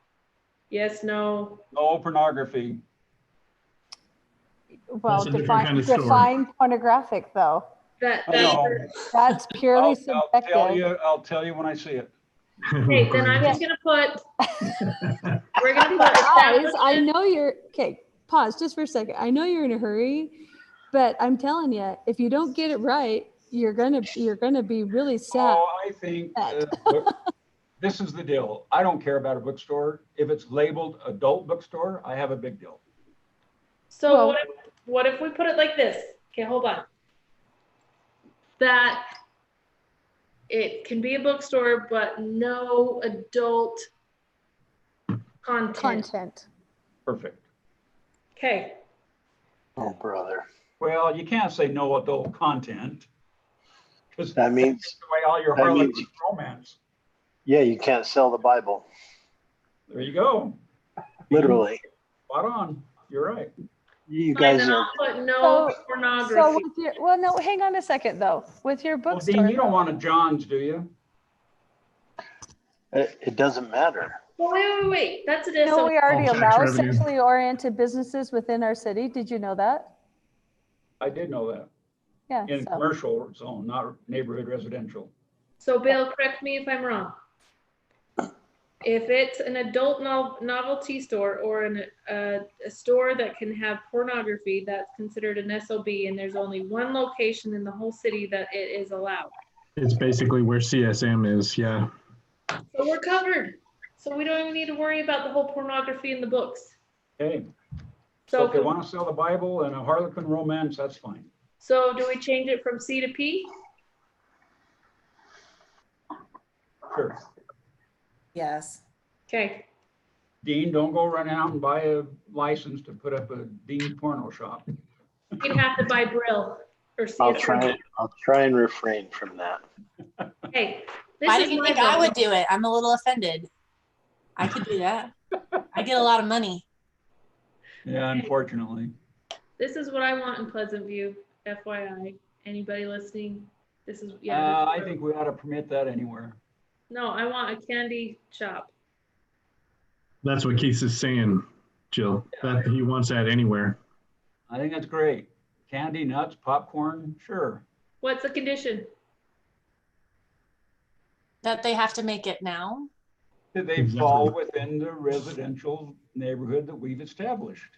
Yes, no, No pornography. Well, That's a different kind of store. define pornographic though. I that's, know. That's purely I'll subjective. I'll tell you when I see it. okay, then I'm just gonna put, we're gonna put Guys, I establishment. know you're, okay, pause just for a second. I know you're in a hurry, but I'm telling you, if you don't get it right, you're gonna be really sad. Oh, I think look, this is the deal. I don't care about a bookstore. If it's labeled adult bookstore, I have a big deal. So Well- what if we put it like this? Okay, hold on. That it can be a bookstore, but no adult content. Perfect. Okay, Oh, brother. Well, you can't say no adult content. Because That means, away all your that Harlequin means- romance. yeah, you can't sell the Bible, There you go. literally. Spot on. You're right. You fine, guys then are, I'll put no So pornography. with your, well, no, hang on a second though. With your Well, bookstore, Dean, you don't want a John's, do you? it doesn't matter. Well, wait, that's an no, SO. we already Tax allow revenue. sexually oriented businesses within our city. Did you know that? I did know that. Yeah. In So. commercial zone, not neighborhood residential. So Bill, correct me if I'm wrong. If it's an adult novelty store or a store that can have pornography, that's considered an SOB, and there's only one location in the whole city that it is allowed. It's basically where CSM is, yeah. So we're covered. So we don't even need to worry about the whole pornography in the books. Okay. So if they So, want to sell the Bible and a Harlequin romance, that's fine. so do we change it from C to P? Sure. Yes. Okay, Dean, don't go run out and buy a license to put up a Dean porno shop. you'd have to buy Brill or I'll CSM. try and refrain from that. Hey, this Why is do you my think I vote. would do it? I'm a little offended. I could do that. I get a lot of money. Yeah, unfortunately. This is what I want in Pleasant View, FYI. Anybody listening? This is, yeah. I think we ought to permit that anywhere. No, I want a candy shop. That's what Keith is saying, Jill, that he wants that anywhere. I think that's great. Candy, nuts, popcorn, sure. What's the condition? That they have to make it now. That they Exactly. fall within the residential neighborhood that we've established.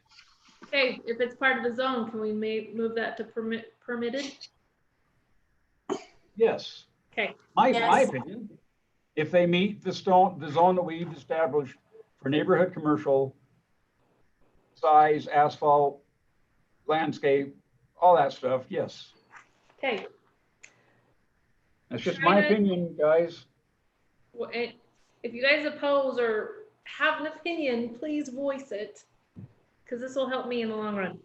Okay, if it's part of the zone, can we move that to permitted? Yes. Okay, My Yes. opinion, if they meet the zone that we've established for neighborhood commercial, size, asphalt, landscape, all that stuff, yes. Okay. That's just my opinion, guys. Well, if you guys oppose or have an opinion, please voice it, because this will help me in the long run.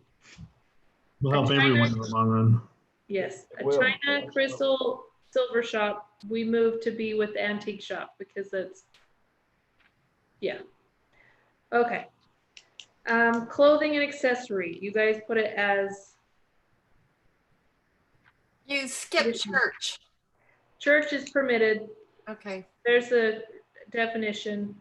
Will help everyone in the long run. Yes, It a will. China crystal silver shop, we moved to be with the antique shop because it's, yeah. Okay. Clothing and accessory, you guys put it as You skip church. church is permitted. Okay, There's a definition.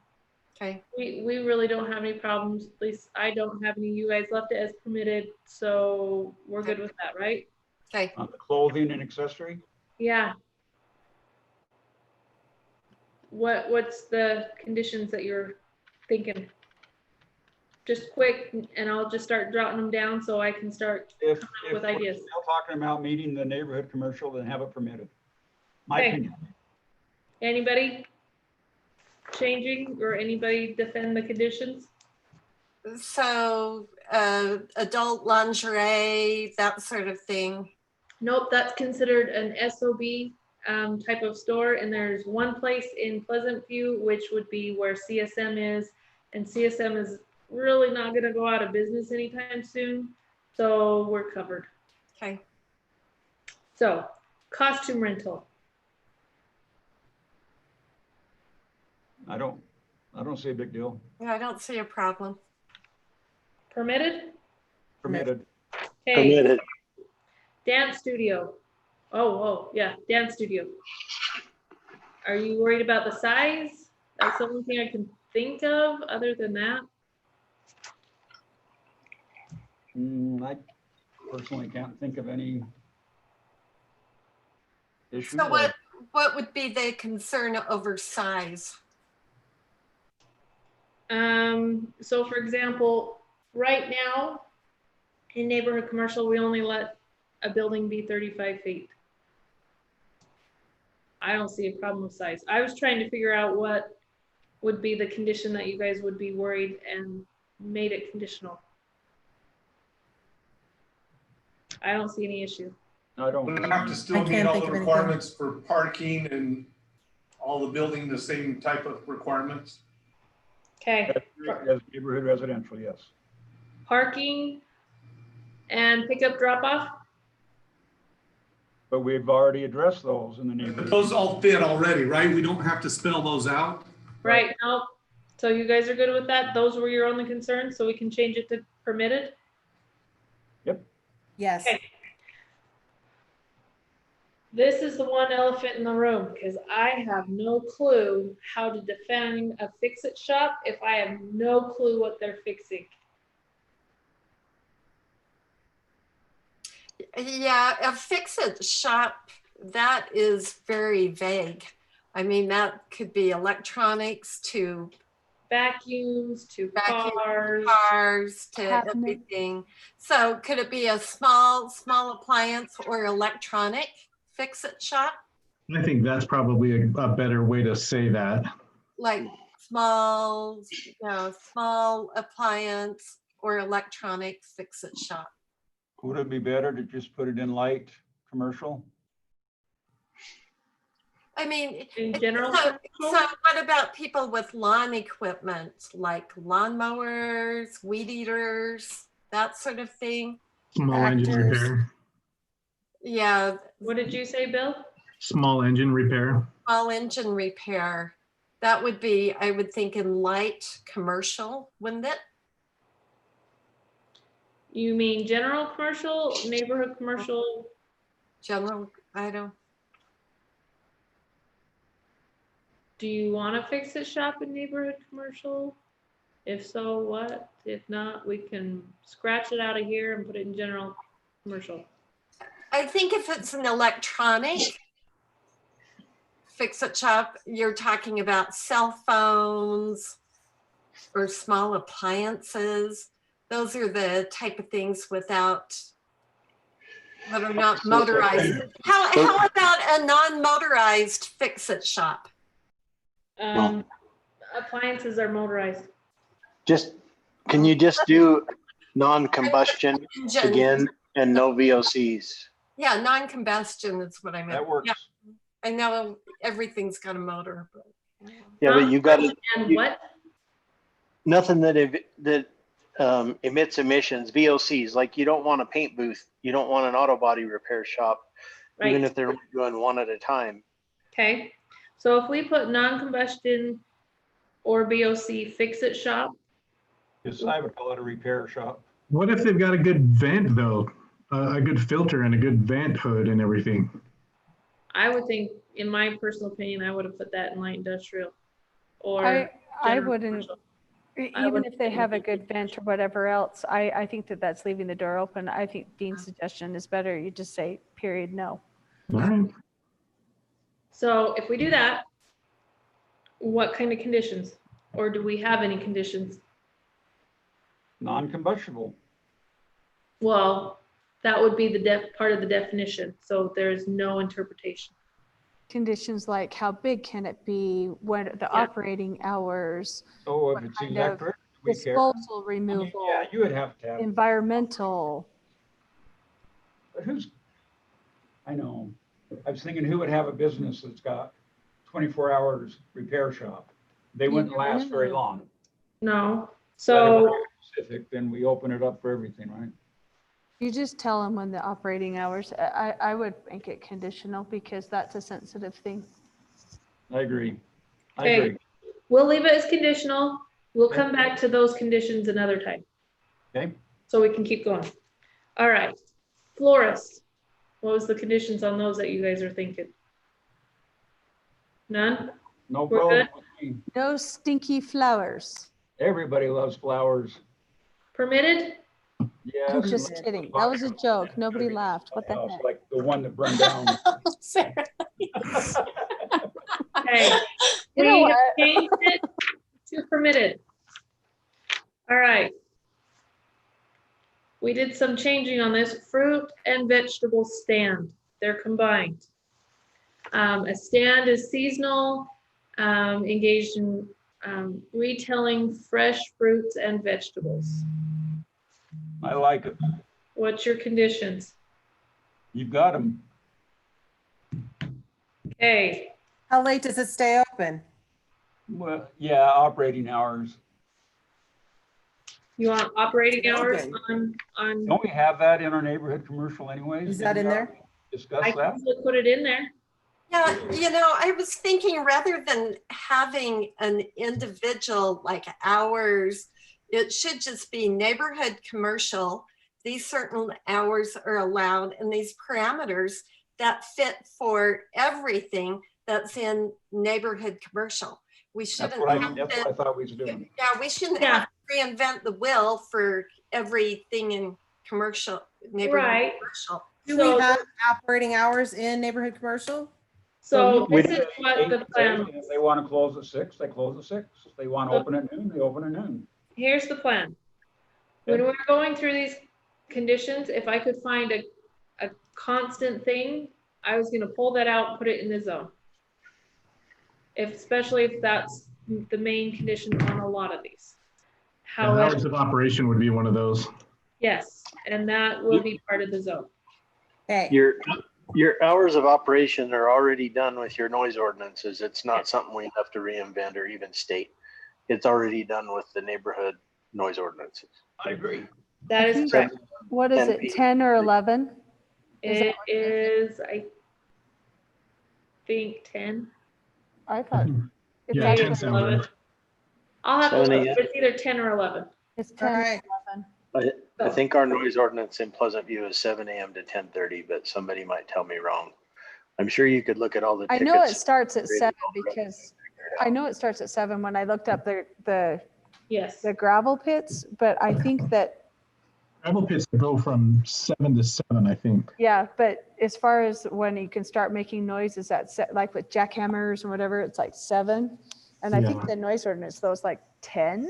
okay. We really don't have any problems. At least I don't have any. You guys left it as permitted, so we're good with that, right? Okay. On the clothing and accessory? Yeah. What's the conditions that you're thinking? Just quick, and I'll just start jotting them down so I can start If with we're ideas. still talking about meeting the neighborhood commercial, then have it permitted. My Okay. opinion. Anybody changing or anybody defend the conditions? So adult lingerie, that sort of thing. Nope, that's considered an SOB type of store, and there's one place in Pleasant View, which would be where CSM is, and CSM is really not going to go out of business anytime soon, so we're covered. Okay. So, costume rental. I don't see a big deal. Yeah, I don't see a problem. Permitted? Permitted. Okay. Permitted. Dance studio. Oh, yeah, dance studio. Are you worried about the size? That's the only thing I can think of other than that. I personally can't think of any issues. So what would be the concern over size? So for example, right now in neighborhood commercial, we only let a building be 35 feet. I don't see a problem with size. I was trying to figure out what would be the condition that you guys would be worried and made it conditional. I don't see any issue. I don't. We have to still I meet can't all think the of anything. requirements for parking and all the building the same type of requirements. Okay, As neighborhood residential, yes. parking and pickup drop off. But we've already addressed those in the neighborhood. Those all fit already, right? We don't have to spell those out. Right, no. So you guys are good with that? Those were your only concerns, so we can change it to permitted? Yes. Okay. This is the one elephant in the room, because I have no clue how to define a fix-it shop if I have no clue what they're fixing. Yeah, a fix-it shop, that is very vague. I mean, that could be electronics to Vacuums to Vacuum, cars. cars to Cabinet. everything. So could it be a small appliance or electronic fix-it shop? I think that's probably a better way to say that. Like small appliance or electronic fix-it shop. Would it be better to just put it in light commercial? I mean, In general? so what about people with lawn equipment, like lawnmowers, weed eaters, that sort of thing? Small engine Tractors. repair. Yeah, What did you say, Bill? Small engine repair. small engine repair. That would be, I would think, in light commercial, wouldn't it? You mean general commercial, neighborhood commercial? General, I don't. Do you want to fix it shop in neighborhood commercial? If so, what? If not, we can scratch it out of here and put it in general commercial. I think if it's an electronic fix-it shop, you're talking about cell phones or small appliances. Those are the type of things that are not motorized. How about a non-motorized fix-it shop? Appliances are motorized. Can you just do Non-combustion Engine. again, and no VOCs. Yeah, non-combustion is what I meant. That works. Yeah, I know everything's got a motor, but. Yeah, but you got to, And what? nothing that emits emissions, VOCs, like you don't want a paint booth. You don't want an auto body repair shop, even Right. if they're doing one at a time. Okay. So if we put non-combustion or BOC fix-it shop, Yes, I would call it a repair shop. What if they've got a good vent though? A good filter and a good vent hood and everything. I would think, in my personal opinion, I would have put that in light industrial. Or I general wouldn't, commercial. even would if they have a good vent or whatever else, I think that that's leaving the door open. I think Dean's suggestion is better. You just say, period, no. All right. So if we do that, what kind of conditions? Or do we have any conditions? Non-combustible. Well, that would be the part of the definition. So there's no interpretation. Conditions like how big can it be, what the operating hours, Oh, if What it's kind of electric, we care. disposal, I mean, removal, yeah, you would have to have. environmental. But I know. I was thinking who would have a business that's got 24 hours repair shop? They wouldn't last very long. No. But if So we're specific, then we open it up for everything, right? You just tell them when the operating hours, I would make it conditional because that's a sensitive thing. I agree. I Okay. agree. we'll leave it as conditional. We'll come back to those conditions another time. Okay. So we can keep going. All right. Florists. What was the conditions on those that you guys are thinking? None? No We're problem good? with me. No stinky flowers. Everybody loves flowers. Permitted? Yeah. I'm just kidding. That was a joke. Nobody laughed. What the heck? Like the one that burned down. Sarah. Okay. You know We what? have changed it to permitted. All right. We did some changing on this. Fruit and vegetable stand. They're combined. A stand is seasonal, engaged in retailing fresh fruits and vegetables. I like it. What's your conditions? You've got them. Okay, How late does it stay open? Well, yeah, operating hours. you want operating It's hours open. on, Don't we have that in our neighborhood commercial anyways? Is that Didn't in we there? already Discuss I that? can still put it in there. Yeah, I was thinking rather than having an individual like hours, it should just be neighborhood commercial. These certain hours are allowed and these parameters that fit for everything that's in neighborhood commercial. We That's shouldn't what I have to, thought we was doing. yeah, we shouldn't Yeah. have to reinvent the wheel for everything in commercial, neighborhood Right. commercial. Do So- we have operating hours in neighborhood commercial? So We this is do what 8 the to plan 8, and if they want to close at 6, they close at 6. If they want to So- open at noon, they open at noon. Here's the plan. When we're going through these conditions, if I could find a constant thing, I was gonna pull that out and put it in the zone. Especially if that's the main condition on a lot of these. Hours However, of operation would be one of those. yes, and that will be part of the zone. Okay, Your hours of operation are already done with your noise ordinances. It's not something we have to reinvent or even state. It's already done with the neighborhood noise ordinances. I agree. That is correct. What is 10 it, p.m. 10 or 11? Is that It is, I think 10. I thought. It's Yeah, actually 10 sounds right. I'll have to 7 look, a.m. it's either 10 or 11. It's all 10 or right. 11. I think our noise ordinance in Pleasant View is 7 a.m. to 10:30, but somebody might tell me wrong. I'm sure you could look at all the I tickets. know it starts at 7 because I know it starts at 7 when I looked up the Yes. gravel pits, but I think that, Gravel pits go from 7 to 7, I think. yeah, but as far as when you can start making noises like with jackhammers and whatever, it's like 7. And I think Yeah. the noise ordinance though is like 10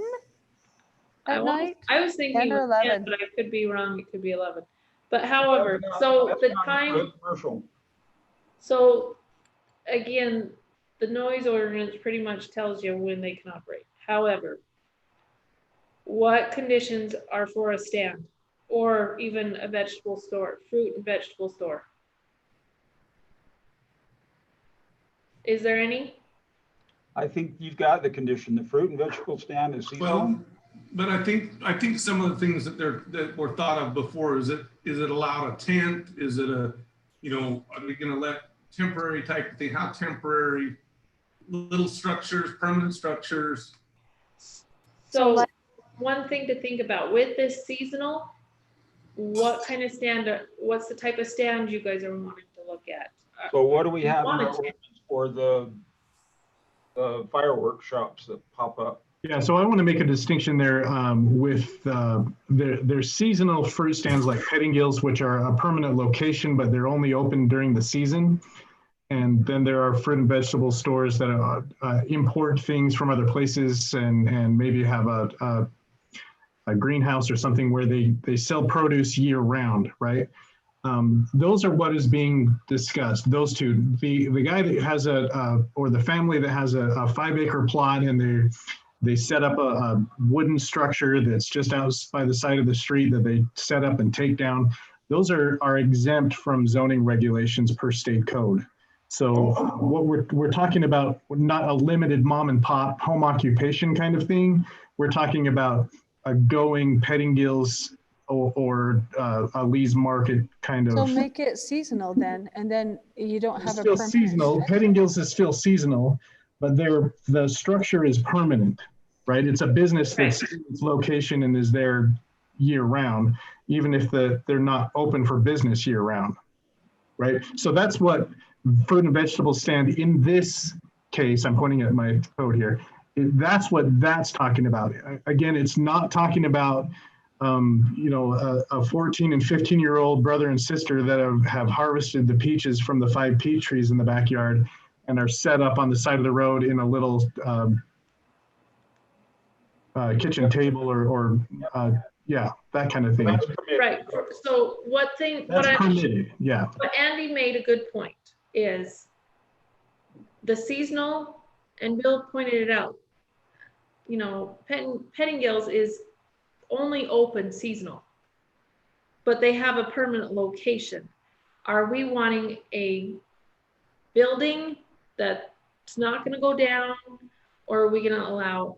I at was- night. I was thinking 10 or it was 10, 11. but I could be wrong. It could be 11. But however, so That's the not time, good commercial. so again, the noise ordinance pretty much tells you when they can operate. However, what conditions are for a stand or even a vegetable store, fruit and vegetable store? Is there any? I think you've got the condition. The fruit and vegetable stand is seasonal. Well, but I think some of the things that were thought of before, is it allowed a tent? Is it a, are we gonna let temporary type of thing? How temporary? Little structures, permanent structures? So one thing to think about with this seasonal, what kind of stand, what's the type of stand you guys are wanting to look at? So what do we have in our ordinance for the fireworks shops that pop up? Yeah, so I want to make a distinction there with there's seasonal fruit stands like Pettingills, which are a permanent location, but they're only open during the season. And then there are fruit and vegetable stores that import things from other places and maybe have a greenhouse or something where they sell produce year round, right? Those are what is being discussed, those two. The guy that has or the family that has a 5-acre plot and they set up a wooden structure that's just out by the side of the street that they set up and take down. Those are exempt from zoning regulations per state code. So what we're talking about, not a limited mom and pop home occupation kind of thing. We're talking about a going Pettingills or a Lee's Market kind of. So make it seasonal then, and then you don't have It's a still permanent. seasonal. Pettingills is still seasonal, but the structure is permanent, right? It's a business that's in its location and is there year round, even if they're not open for business year round, right? So that's what fruit and vegetable stand in this case, I'm pointing at my code here, that's what that's talking about. Again, it's not talking about a 14 and 15-year-old brother and sister that have harvested the peaches from the 5 peach trees in the backyard and are set up on the side of the road in a little kitchen table or yeah, that kind of thing. Right. So That's permitted, yeah. But Andy made a good point, is the seasonal, and Bill pointed it out, Pettingills is only open seasonal, but they have a permanent location. Are we wanting a building that's not going to go down, or are we going to allow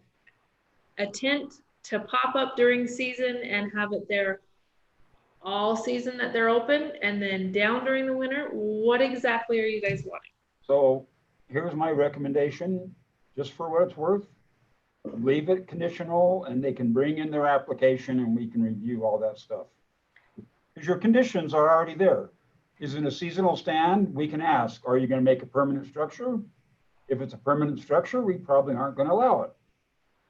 a tent to pop up during season and have it there all season that they're open and then down during the winter? What exactly are you guys wanting? So here's my recommendation, just for what it's worth. Leave it conditional and they can bring in their application and we can review all that stuff. Because your conditions are already there. Is it a seasonal stand? We can ask, are you going to make a permanent structure? If it's a permanent structure, we probably aren't going to allow it.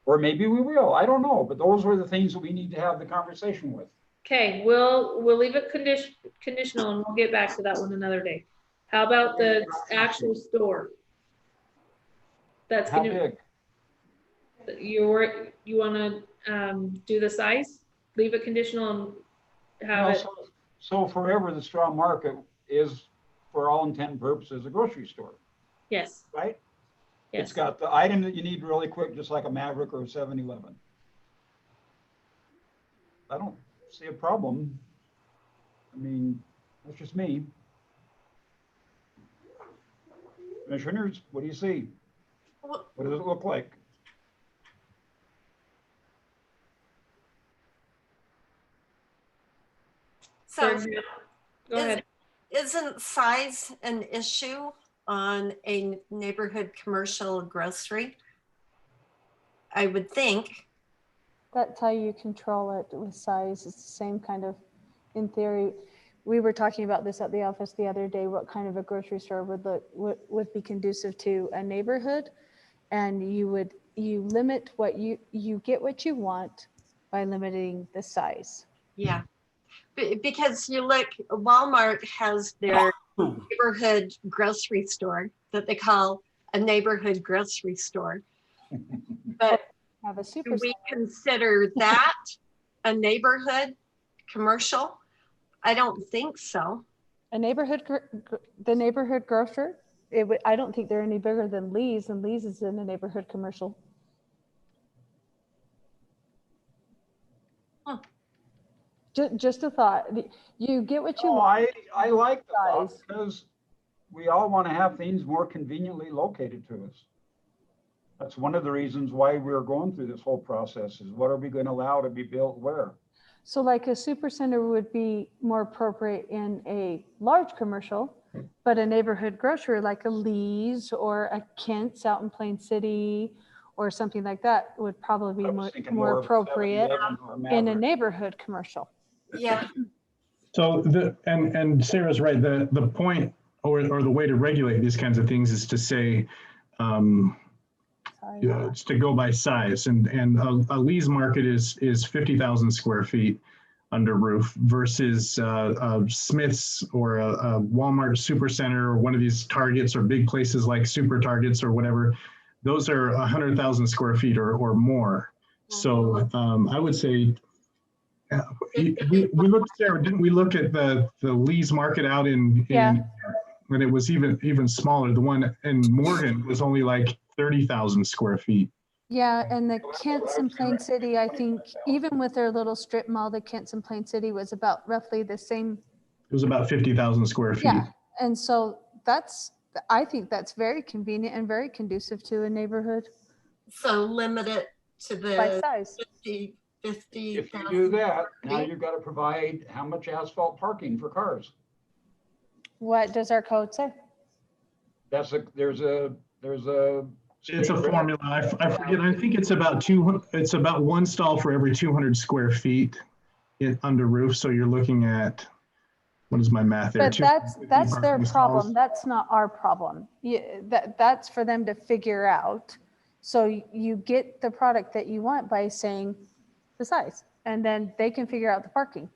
Or maybe we will, I don't know. But those are the things that we need to have the conversation with. Okay, we'll leave it conditional and we'll get back to that one another day. How about the actual store? That's How gonna big? you want to do the size? Leave it conditional and have it. So forever the straw market is, for all intent and purposes, a grocery store. Yes. Right? Yes. It's got the item that you need really quick, just like a Maverick or a 7-Eleven. I don't see a problem. I mean, that's just me. Commissioners, what do you see? What does it look like? So Go ahead. Isn't size an issue on a neighborhood commercial grocery? I would think. That's how you control it with size. It's the same kind of, in theory. We were talking about this at the office the other day, what kind of a grocery store would be conducive to a neighborhood. And you limit what you get what you want by limiting the size. Yeah, because you look, Walmart has their neighborhood grocery store that they call a neighborhood grocery store. But have a super do we consider that a neighborhood commercial? I don't think so. A neighborhood, the neighborhood grocer, I don't think they're any bigger than Lee's, and Lee's is in a neighborhood commercial. Just a thought. You get what you No, want. I like the thought Size. because we all want to have things more conveniently located to us. That's one of the reasons why we're going through this whole process is what are we going to allow to be built where? So like a super center would be more appropriate in a large commercial, but a neighborhood grocery like a Lee's or a Kent's out in Plain City or something like that would probably I be was thinking more of appropriate 7-Eleven or in a Maverick. neighborhood commercial. Yeah, So and Sarah's right. The point or the way to regulate these kinds of things is to say, it's to go by size, and a Lee's Market is 50,000 square feet under roof versus Smith's or a Walmart Supercenter or one of these Targets or big places like Super Targets or whatever. Those are 100,000 square feet or more. So I would say we looked, Sarah, didn't we look at the Lee's Market out in when it was even smaller? The one in Morgan was only like 30,000 square feet. Yeah, and the Kent's in Plain City, I think, even with their little strip mall, the Kent's in Plain City was about roughly the same. It was about 50,000 square feet. Yeah, and so I think that's very convenient and very conducive to a neighborhood so limit it to by the size. 50. If you do that, now you've got to provide how much asphalt parking for cars. What does our code say? There's a It's a formula. I forget. I think it's about it's about one stall for every 200 square feet under roof. So you're looking at, what is my math there? But that's their problem. That's not our problem. That's for them to figure out. So you get the product that you want by saying the size, and then they can figure out the parking.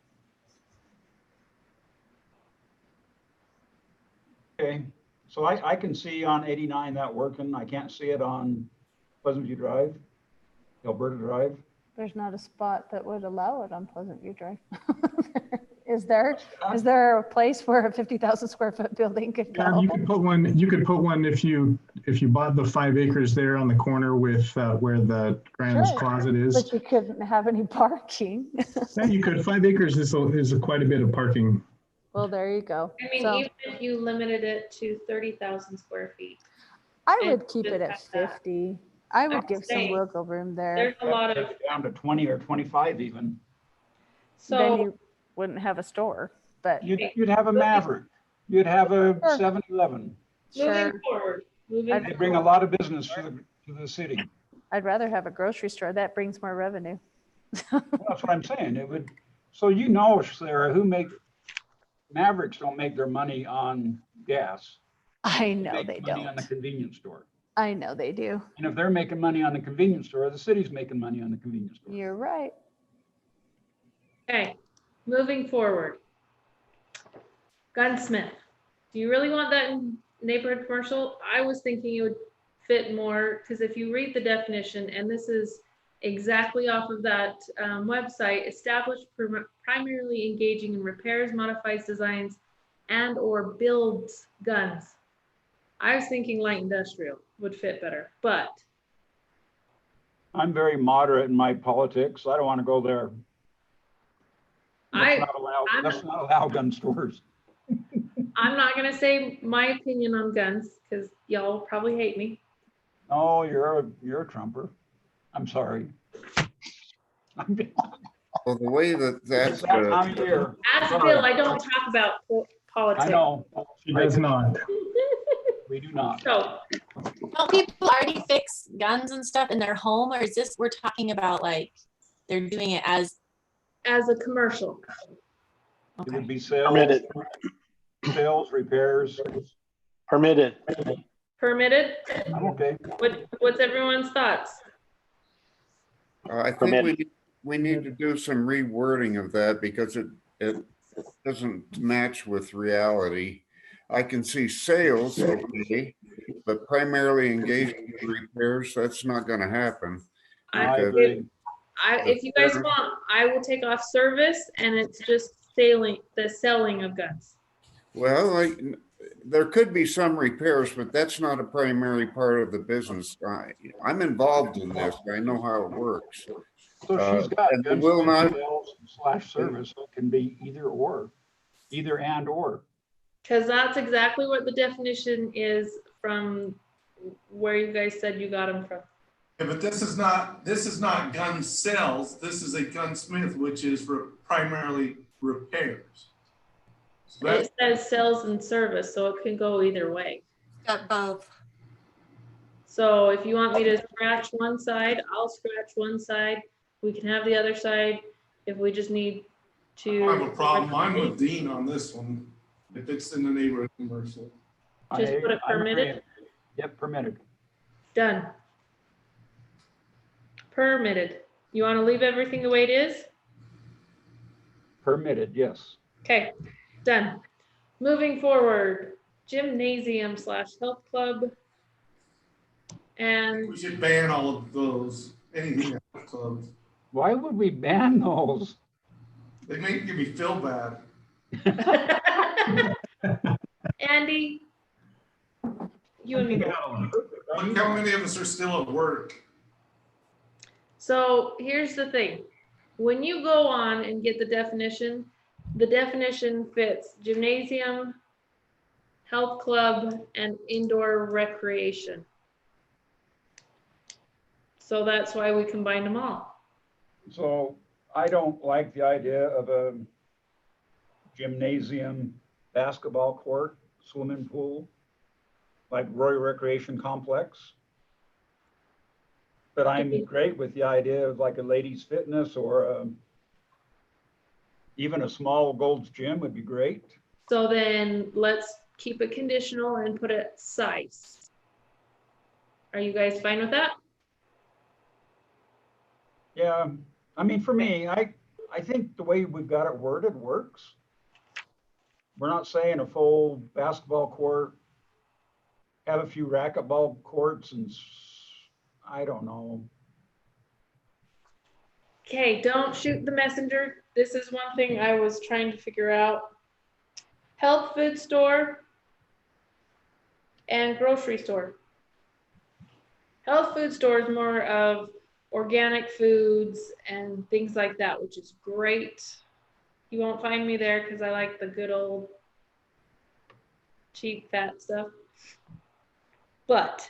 Okay, so I can see on 89 that working. I can't see it on Pleasant View Drive, Alberta Drive. There's not a spot that would allow it on Pleasant View Drive. Is there a place where a 50,000 square foot building could go? You could put one. You could put one if you bought the 5 acres there on the corner with where the Grandma's Closet is. But you couldn't have any parking. Yeah, you could. 5 acres is quite a bit of parking. Well, there you go. I mean, So even if you limited it to 30,000 square feet. I and would keep just it at have that. 50. I would I'm give some saying, wiggle room there. There's a lot of, Down to 20 or 25 even. Then so you wouldn't have a store, but You'd have a Maverick. You'd have a 7-Eleven. sure. moving They bring a lot of business to the city. I'd rather have a grocery store. That brings more revenue. Well, that's what I'm saying. It would, so Sarah, Mavericks don't make their money on gas. I know make they money on the don't. convenience store. I know they do. And if they're making money on the convenience store, the city's making money on the convenience store. You're right. Okay, moving forward. Gunsmith, do you really want that in neighborhood commercial? I was thinking it would fit more, because if you read the definition, and this is exactly off of that website, established primarily engaging in repairs, modifies, designs, and or builds guns. I was thinking light industrial would fit better, but I'm very moderate in my politics. I don't want to go there. Let's not allow gun stores. I'm not gonna say my opinion on guns because y'all probably hate me. Oh, you're a Trumper. I'm sorry. Well, the way that's I'm here. As a bill, I don't talk about politics. I know. She does not. We do not. So, Don't people already fix guns and stuff in their home, or is this, we're talking about like they're doing it as a commercial, It would okay. be sales, Permitted. repairs. Permitted. permitted? I'm okay. What's everyone's thoughts? I think we need to do some rewording of that because it doesn't match with reality. I can see sales, okay, but primarily engaged in repairs, that's not gonna happen. I because- agree. If you guys want, I will take off service and it's just the selling of guns. Well, there could be some repairs, but that's not a primary part of the business. I'm involved in this. I know how it works. So she's got and it will not, / service, so it can be either or, either and or. Because that's exactly what the definition is from where you guys said you got them from. Yeah, but this is not gun sales. This is a gunsmith, which is for primarily repairs. So It says sales and service, so it can go either way. Got both. So if you want me to scratch one side, I'll scratch one side. We can have the other side if we just need I don't have a to. problem. I'm with Dean on this one. If it's in the neighborhood commercial. Just put it I'm permitted. agreeing. Yep, permitted. Done. Permitted. You want to leave everything the way it is? Permitted, yes. Okay, done. Moving forward, gymnasium / health club. And We should ban all of those, anything at clubs. Why would we ban those? They make me feel bad. Andy, you and me. Look how many of us are still at work. So here's the thing. When you go on and get the definition fits gymnasium, health club, and indoor recreation. So that's why we combined them all. So I don't like the idea of a gymnasium, basketball court, swimming pool, like Roy Recreation Complex. But I'm great with the idea of like a ladies fitness or even a small Gold's Gym would be great. So then let's keep it conditional and put it size. Are you guys fine with that? Yeah, I mean, for me, I think the way we've got it worded works. We're not saying a full basketball court, have a few racquetball courts and I don't know. Okay, don't shoot the messenger. This is one thing I was trying to figure out. Health food store and grocery store. Health food store is more of organic foods and things like that, which is great. You won't find me there because I like the good old cheap fat stuff. But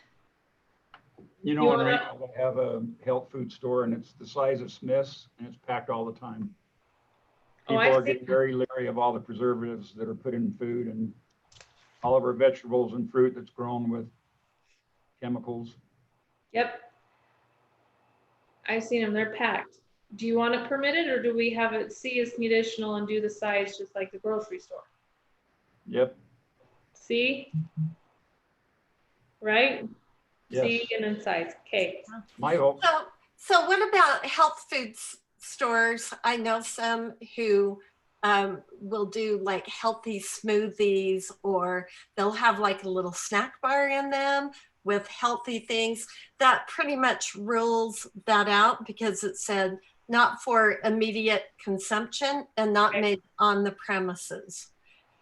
You know, in Reno, they have a health food store and it's the size of Smith's and it's packed all the time. People are getting very leery of all the preservatives that are put in food and all of our vegetables and fruit that's grown with chemicals. Yep. I've seen them, they're packed. Do you want it permitted or do we have it C as conditional and do the size just like the grocery store? Yep. C? Right? Yes. C and then size. Okay. My hope. So what about health food stores? I know some who will do like healthy smoothies, or they'll have like a little snack bar in them with healthy things. That pretty much rules that out because it said not for immediate consumption and not made on the premises.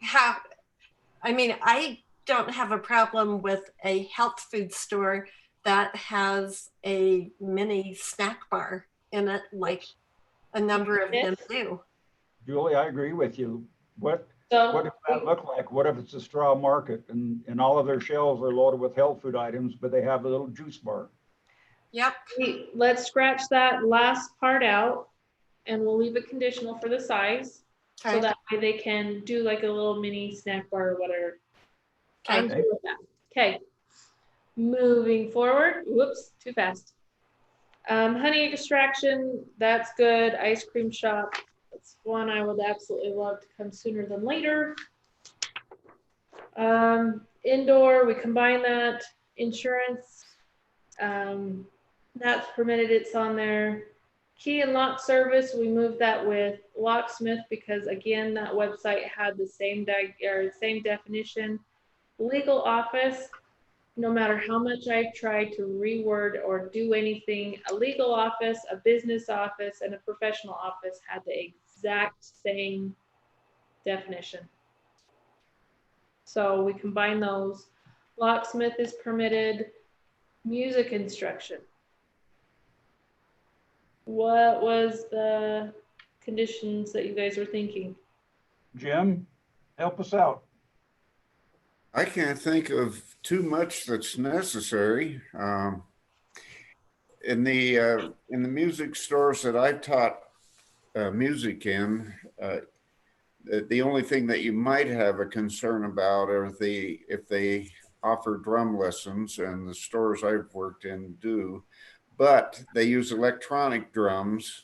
I don't have a problem with a health food store that has a mini snack bar in it, like a number of them do. Julie, I agree with you. What does that look like? What if it's a straw market and all of their shelves are loaded with health food items, but they have a little juice bar? Yep. Let's scratch that last part out and we'll leave it conditional for the size. Okay. So that way they can do like a little mini snack bar or whatever. Okay. I'm good with that. Okay. Moving forward. Whoops, too fast. Honey extraction, that's good. Ice cream shop. That's one I would absolutely love to come sooner than later. Indoor, we combine that. Insurance, that's permitted, it's on there. Key and lock service, we moved that with locksmith because again, that website had the same definition. Legal office, no matter how much I try to reword or do anything, a legal office, a business office, and a professional office had the exact same definition. So we combine those. Locksmith is permitted. Music instruction. What was the conditions that you guys were thinking? Jim, help us out. I can't think of too much that's necessary. In the music stores that I've taught music in, the only thing that you might have a concern about are if they offer drum lessons, and the stores I've worked in do, but they use electronic drums,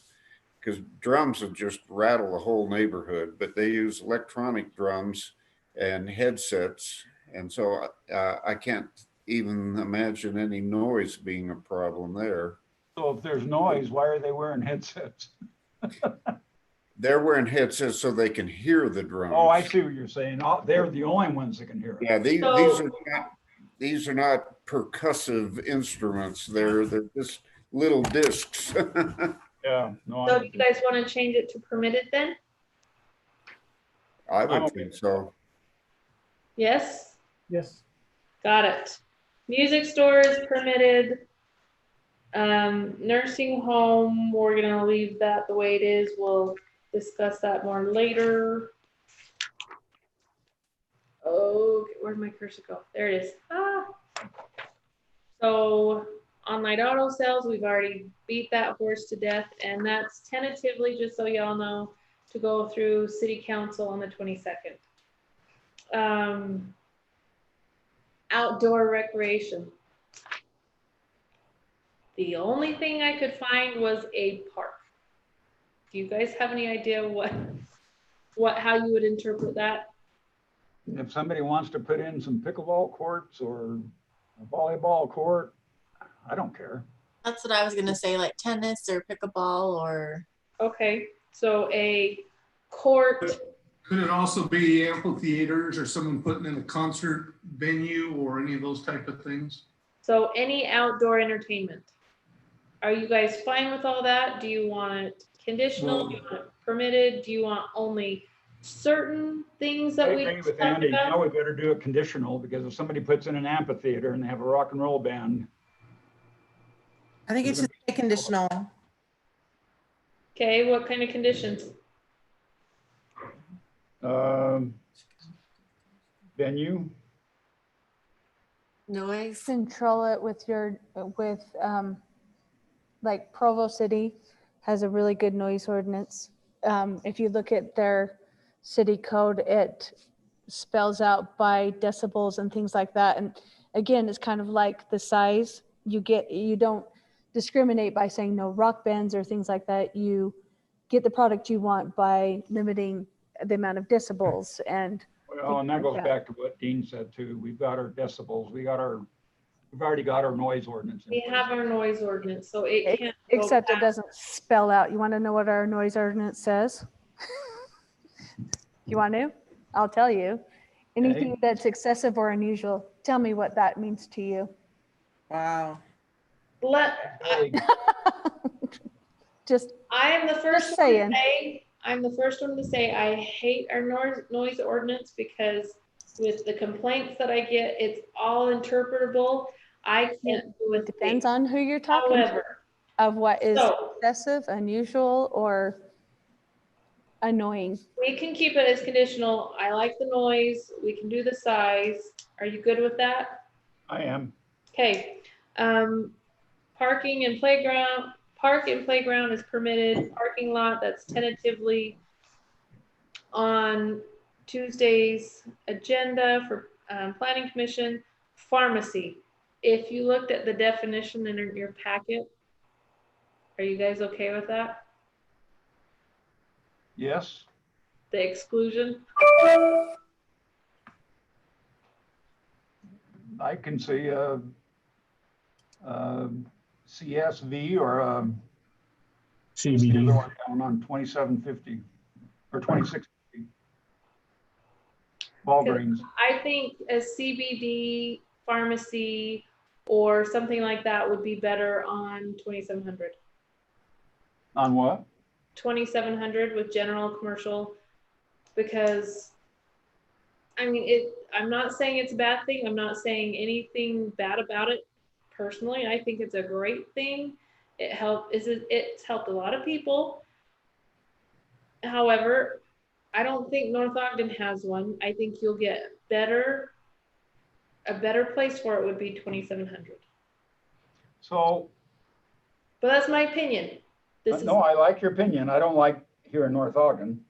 because drums would just rattle the whole neighborhood, but they use electronic drums and headsets. And so I can't even imagine any noise being a problem there. So if there's noise, why are they wearing headsets? They're wearing headsets so they can hear the drums. Oh, I see what you're saying. Oh, they're the only ones that can hear it. Yeah, So- these are not percussive instruments. They're just little discs. Yeah, no, So do you guys want to change it to permitted then? I would think so. Yes? Yes. Got it. Music stores permitted. Nursing home, we're gonna leave that the way it is. We'll discuss that more later. Okay, where'd my cursor go? There it is. Ah. So online auto sales, we've already beat that horse to death, and that's tentatively, just so y'all know, to go through city council on the 22nd. Outdoor recreation. The only thing I could find was a park. Do you guys have any idea how you would interpret that? if somebody wants to put in some pickleball courts or a volleyball court, I don't care. That's what I was gonna say, like tennis or pickleball or. Okay, so a court. Could it also be amphitheaters or someone putting in a concert venue or any of those type of things? So any outdoor entertainment. Are you guys fine with all that? Do you want it conditional? Do you want it permitted? Do you want only certain things that I we agree with talked Andy. about? Now we better do it conditional, because if somebody puts in an amphitheater and they have a rock and roll band. I think it's just a conditional. Okay, what kind of conditions? Venue, Noise. Control it with like Provo City has a really good noise ordinance. If you look at their city code, it spells out by decibels and things like that. And again, it's kind of like the size you don't discriminate by saying no rock bands or things like that. You get the product you want by limiting the amount of decibels and. well, and that goes back to what Dean said too. We've got our decibels, we've already got our noise ordinance. We have our noise ordinance, so it can't go Except it past- doesn't spell out. You want to know what our noise ordinance says? You want to? I'll tell you. Anything that's excessive or unusual, tell me what that means to you. Wow. Just I am the first Just one to saying. say, I'm the first one to say I hate our noise ordinance, because with the complaints that I get, it's all interpretable. I can't do a depends thing. on who you're talking to, However, of what is so excessive, unusual, or annoying. we can keep it as conditional. I like the noise. We can do the size. Are you good with that? I am. Okay. Parking and playground. Park and playground is permitted. Parking lot, that's tentatively on Tuesday's agenda for planning commission. Pharmacy. If you looked at the definition in your packet, are you guys okay with that? Yes. The exclusion? I can see a CSV or a CBD. down on 2750 or 2650. Walgreens. I think a CBD pharmacy or something like that would be better on 2700. On what? 2700 with general commercial, because I mean I'm not saying it's a bad thing. I'm not saying anything bad about it. Personally, I think it's a great thing. It's helped a lot of people. However, I don't think North Ogden has one. I think you'll get a better place for it would be 2,700. So, But that's my opinion. This is, no, I like your opinion. I don't like here in North Ogden.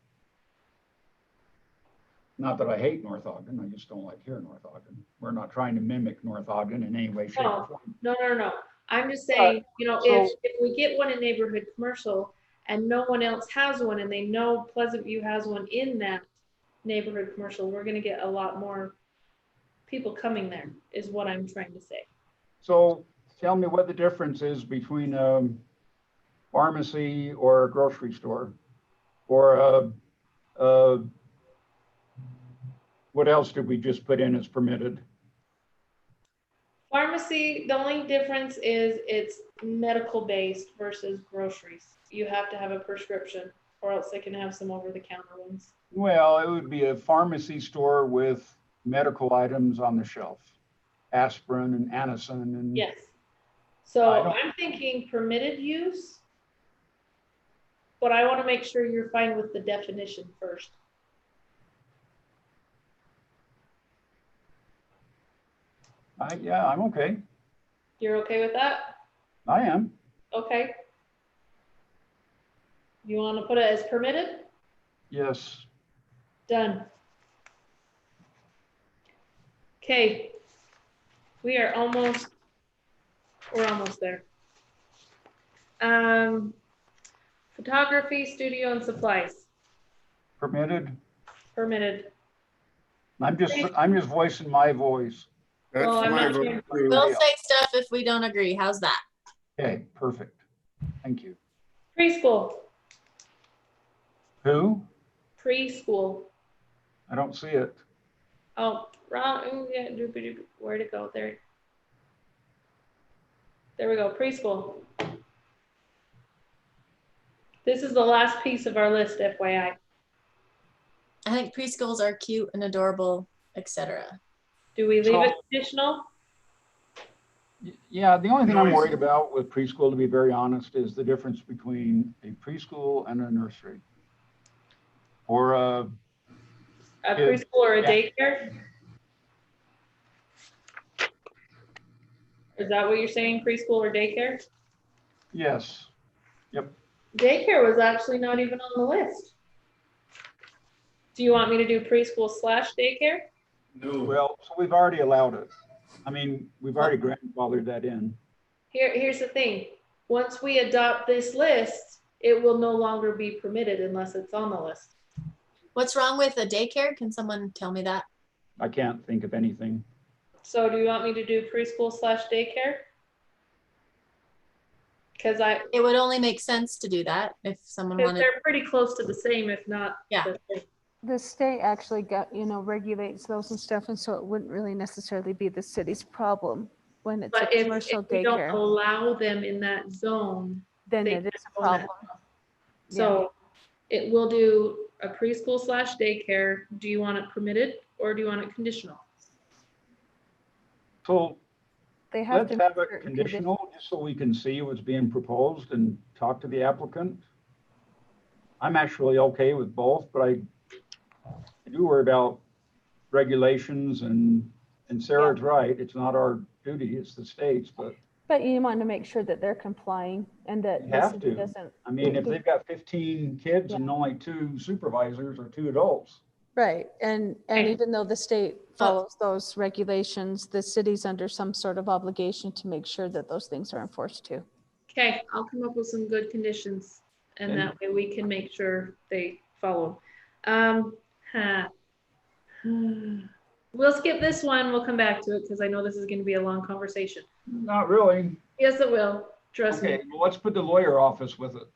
Not that I hate North Ogden, I just don't like here in North Ogden. We're not trying to mimic North Ogden in any way, shape, or form. no. I'm just saying, you know, So- if we get one in neighborhood commercial and no one else has one and they know Pleasant View has one in that neighborhood commercial, we're gonna get a lot more people coming there, is what I'm trying to say. So tell me what the difference is between a pharmacy or a grocery store or what else did we just put in as permitted? Pharmacy, the only difference is it's medical based versus groceries. You have to have a prescription or else they can have some over the counter ones. Well, it would be a pharmacy store with medical items on the shelf, aspirin and anacin and. Yes. So I'm thinking permitted use, but I want to make sure you're fine with the definition first. Yeah, I'm okay. You're okay with that? I am. Okay. You want to put it as permitted? Yes. Done. Okay. We're almost there. Photography, studio, and supplies, Permitted. permitted. I'm just voicing my voice. That's Well, I'm my not vote sure. too. We'll say stuff if we don't agree. How's that? Okay, perfect. Thank you. Preschool, Who? preschool. I don't see it. Oh, wrong, yeah, where'd it go? There we go, preschool. This is the last piece of our list, FYI. I think preschools are cute and adorable, etc. Do we leave it So- conditional? Yeah, the only thing I'm worried about with preschool, to be very honest, is the difference between a preschool and a nursery. Or A preschool or a Yeah. daycare? Is that what you're saying, preschool or daycare? yes. Yep. Daycare was actually not even on the list. Do you want me to do preschool / daycare? No. Well, so we've already allowed it. I mean, we've already grandfathered that in. Here's the thing. Once we adopt this list, it will no longer be permitted unless it's on the list. What's wrong with a daycare? Can someone tell me that? I can't think of anything. So do you want me to do preschool / daycare? Because It would only make sense to do that if someone wanted. they're pretty close to the same, if not. Yeah. the same. The state actually regulates those and stuff, and so it wouldn't really necessarily be the city's problem when it's a But if commercial we don't daycare. allow them in that zone, Then they it is a can't own it. problem. So it will do a preschool / daycare. Do you want it permitted or do you want it conditional? So They have let's to. have meet it certain conditional, just so we can see what's being proposed and talk to the applicant. I'm actually okay with both, but I do worry about regulations and Sarah's right. It's not our duty, it's the state's, but But you want to make sure that they're complying and that You the have city to. doesn't. I mean, if they've got 15 kids and only 2 supervisors or 2 adults. Right, and Okay. even though the state follows those regulations, the city's under some sort of obligation to make sure that those things are enforced too. Okay, I'll come up with some good conditions and Okay. that way we can make sure they follow. We'll skip this one. We'll come back to it because I know this is going to be a long conversation. Not really. Yes, it will. Trust Okay, me. well, let's put the lawyer office with it.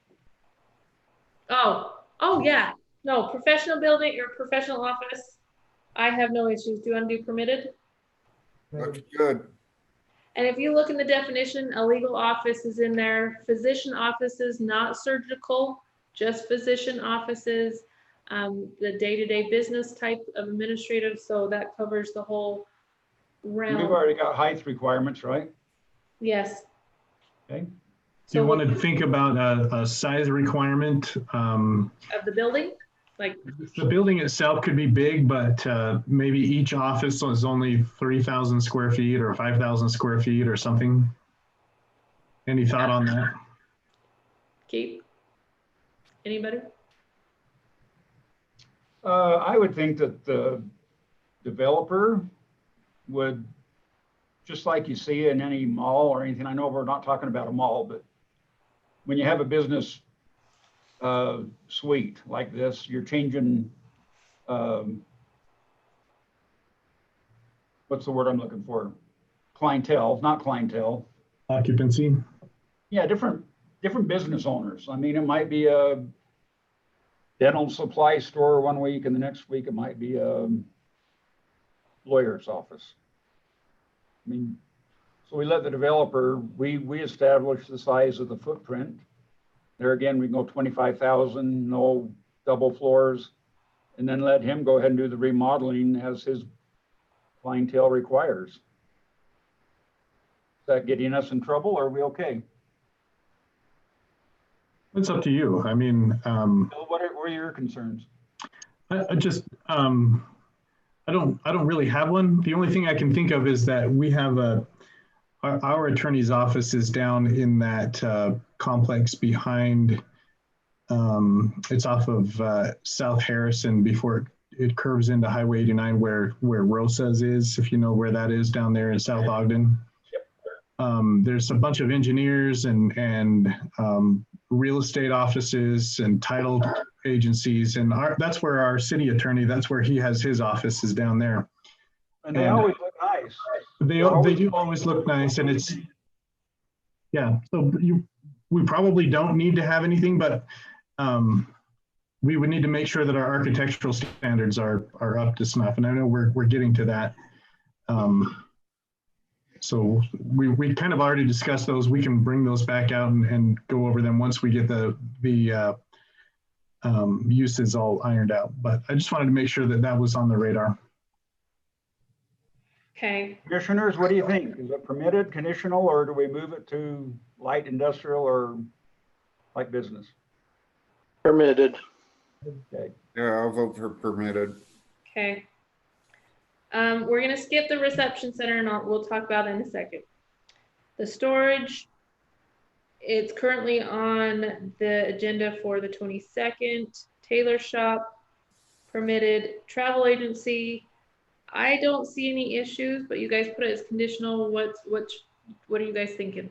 Oh yeah. No, professional building or professional office. I have no issues. Do you want to do permitted? Looks good. And if you look in the definition, a legal office is in there. Physician offices, not surgical, just physician offices. The day-to-day business type of administrative, so that covers the whole We've realm. already got height requirements, right? Yes. Okay. Do you So want to think about a size requirement? of the building, like, The building itself could be big, but maybe each office is only 3,000 square feet or 5,000 square feet or something. Any thought on that? Keith? Anybody? I would think that the developer would, just like you see in any mall or anything, I know we're not talking about a mall, but when you have a business suite like this, you're changing, what's the word I'm looking for? Clientele, not clientele. Occupancy. Yeah, different business owners. I mean, it might be a dental supply store one week, and the next week it might be a lawyer's office. I mean, so we let the developer, we establish the size of the footprint. There again, we can go 25,000, no double floors, and then let him go ahead and do the remodeling as his clientele requires. Is that getting us in trouble, or are we okay? It's up to you. I mean, Bill, what are your concerns? I just, I don't really have one. The only thing I can think of is that we have our attorney's office is down in that complex behind, it's off of South Harrison before it curves into Highway 89 where Rosa's is, if you know where that is down there in South Ogden. There's a bunch of engineers and real estate offices and title agencies, and that's where our city attorney, that's where he has his office, is down there. And they always look nice. They do always look nice, and it's, yeah, so we probably don't need to have anything, but we would need to make sure that our architectural standards are up to snuff, and I know we're getting to that. So we kind of already discussed those. We can bring those back out and go over them once we get the uses all ironed out. But I just wanted to make sure that that was on the radar. Okay, Commissioners, what do you think? Is it permitted, conditional, or do we move it to light industrial or light business? Permitted. Okay. Yeah, I'll vote for permitted. okay. We're gonna skip the reception center and we'll talk about it in a second. The storage, it's currently on the agenda for the 22nd. Tailor shop, permitted. Travel agency, I don't see any issues, but you guys put it as conditional. What are you guys thinking?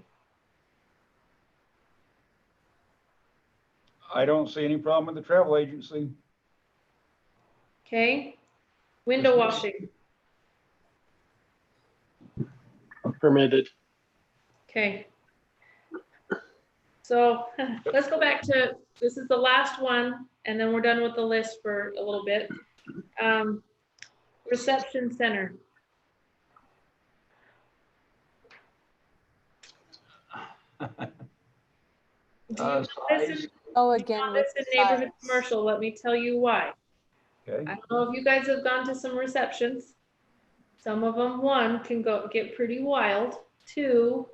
I don't see any problem with the travel agency. Okay. Window washing. Permitted. Okay. So let's go back to, this is the last one, and then we're done with the list for a little bit. Reception center. Size. Oh, again, with This in the neighborhood size. commercial, let me tell you why. Okay. I don't know if you guys have gone to some receptions. Some of them, one, can get pretty wild. Two,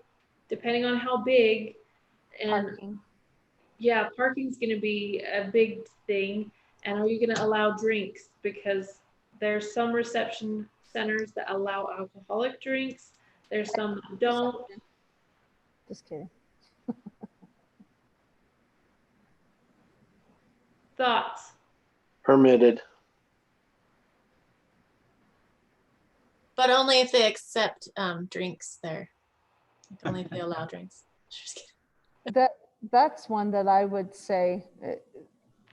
depending on how big, and Parking. yeah, parking's gonna be a big thing. And are you gonna allow drinks? Because there's some reception centers that allow alcoholic drinks. There's some that don't. Just kidding. Thoughts? Permitted. But only if they accept drinks there. Only if they allow drinks. Just kidding. That's one that I would say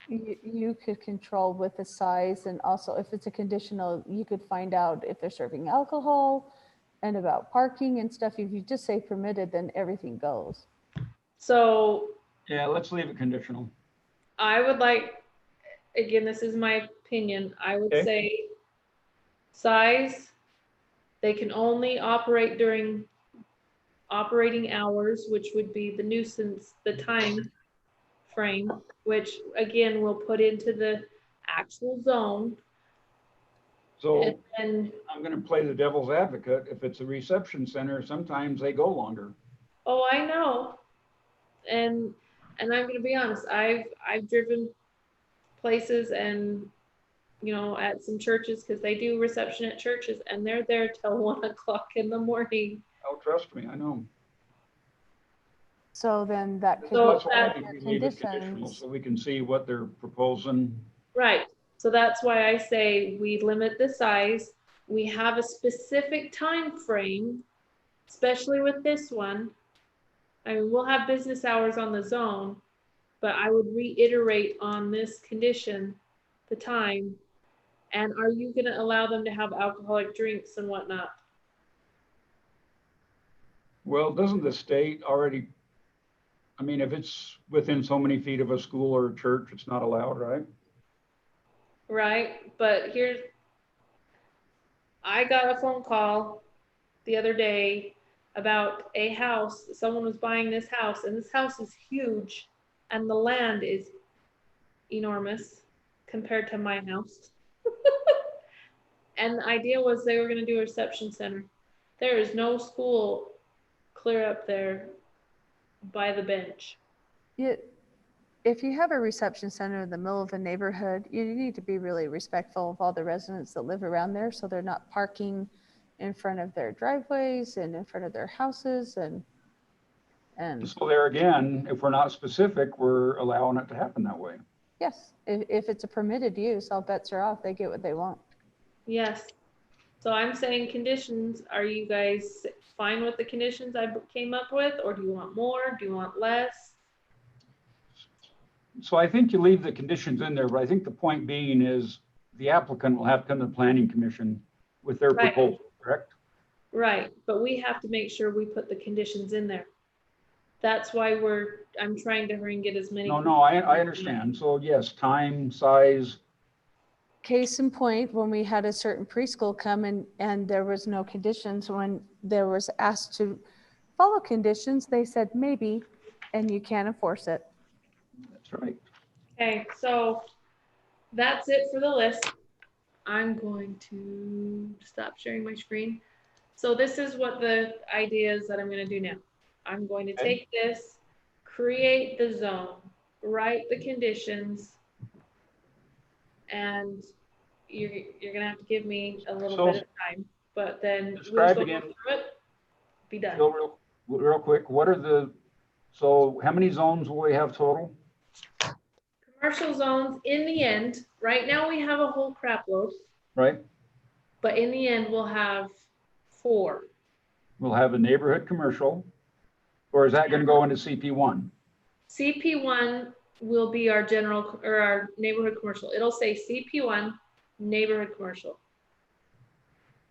you could control with the size, and also if it's a conditional, you could find out if they're serving alcohol and about parking and stuff. If you just say permitted, then everything goes. So Yeah, let's leave it conditional. I would like, again, this is my opinion, I would Okay. say size, they can only operate during operating hours, which would be the nuisance, the time frame, which again, we'll put into the actual zone. So And I'm going to play the devil's advocate. If it's a reception center, sometimes they go longer. oh, I know. and I'm gonna be honest, I've driven places and, you know, at some churches, because they do reception at churches, and they're there till 1 o'clock in the morning. Oh, trust me, I know. So then that could So That's why I that- think we leave it conditional, conditions. so we can see what they're proposing. Right, so that's why I say we limit the size. We have a specific time frame, especially with this one. I mean, we'll have business hours on the zone, but I would reiterate on this condition, the time. And are you gonna allow them to have alcoholic drinks and whatnot? Well, doesn't the state already, I mean, if it's within so many feet of a school or a church, it's not allowed, right? Right, but here's, I got a phone call the other day about a house. Someone was buying this house, and this house is huge, and the land is enormous compared to my house. And the idea was they were gonna do a reception center. There is no school clear up there by the bench. If you have a reception center in the middle of a neighborhood, you need to be really respectful of all the residents that live around there, so they're not parking in front of their driveways and in front of their houses and So there again, if we're not specific, we're allowing it to happen that way. yes, if it's a permitted use, all bets are off. They get what they want. Yes. So I'm saying conditions, are you guys fine with the conditions I came up with, or do you want more? Do you want less? So I think you leave the conditions in there, but I think the point being is the applicant will have to come to the planning commission with their Right. proposal, correct? Right, but we have to make sure we put the conditions in there. That's why I'm trying to hurry and get as many. No, I understand. So yes, time, size, Case in point, when we had a certain preschool come and there was no conditions, when there was asked to follow conditions, they said maybe, and you can't enforce it. that's right. Okay, so that's it for the list. I'm going to stop sharing my screen. So this is what the idea is that I'm gonna do now. I'm going to take this, create the zone, write the conditions, and you're gonna have to give me a little bit of time, but then we'll Describe go again. through it, be done. Still real quick, what are so how many zones will we have total? Commercial zones, in the end, right now we have a whole crap load, Right? but in the end, we'll have 4. We'll have a neighborhood commercial, or is that going to go into CP1? CP1 will be our general, or our neighborhood commercial. It'll say CP1, neighborhood commercial.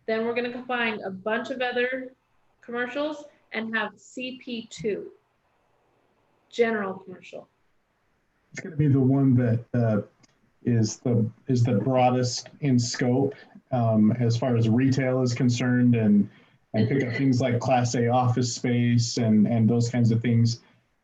Then we're gonna combine a bunch of other commercials and have CP2, general commercial. It's going to be the one that is the broadest in scope as far as retail is concerned, and pick up things like Class A office space and those kinds of things.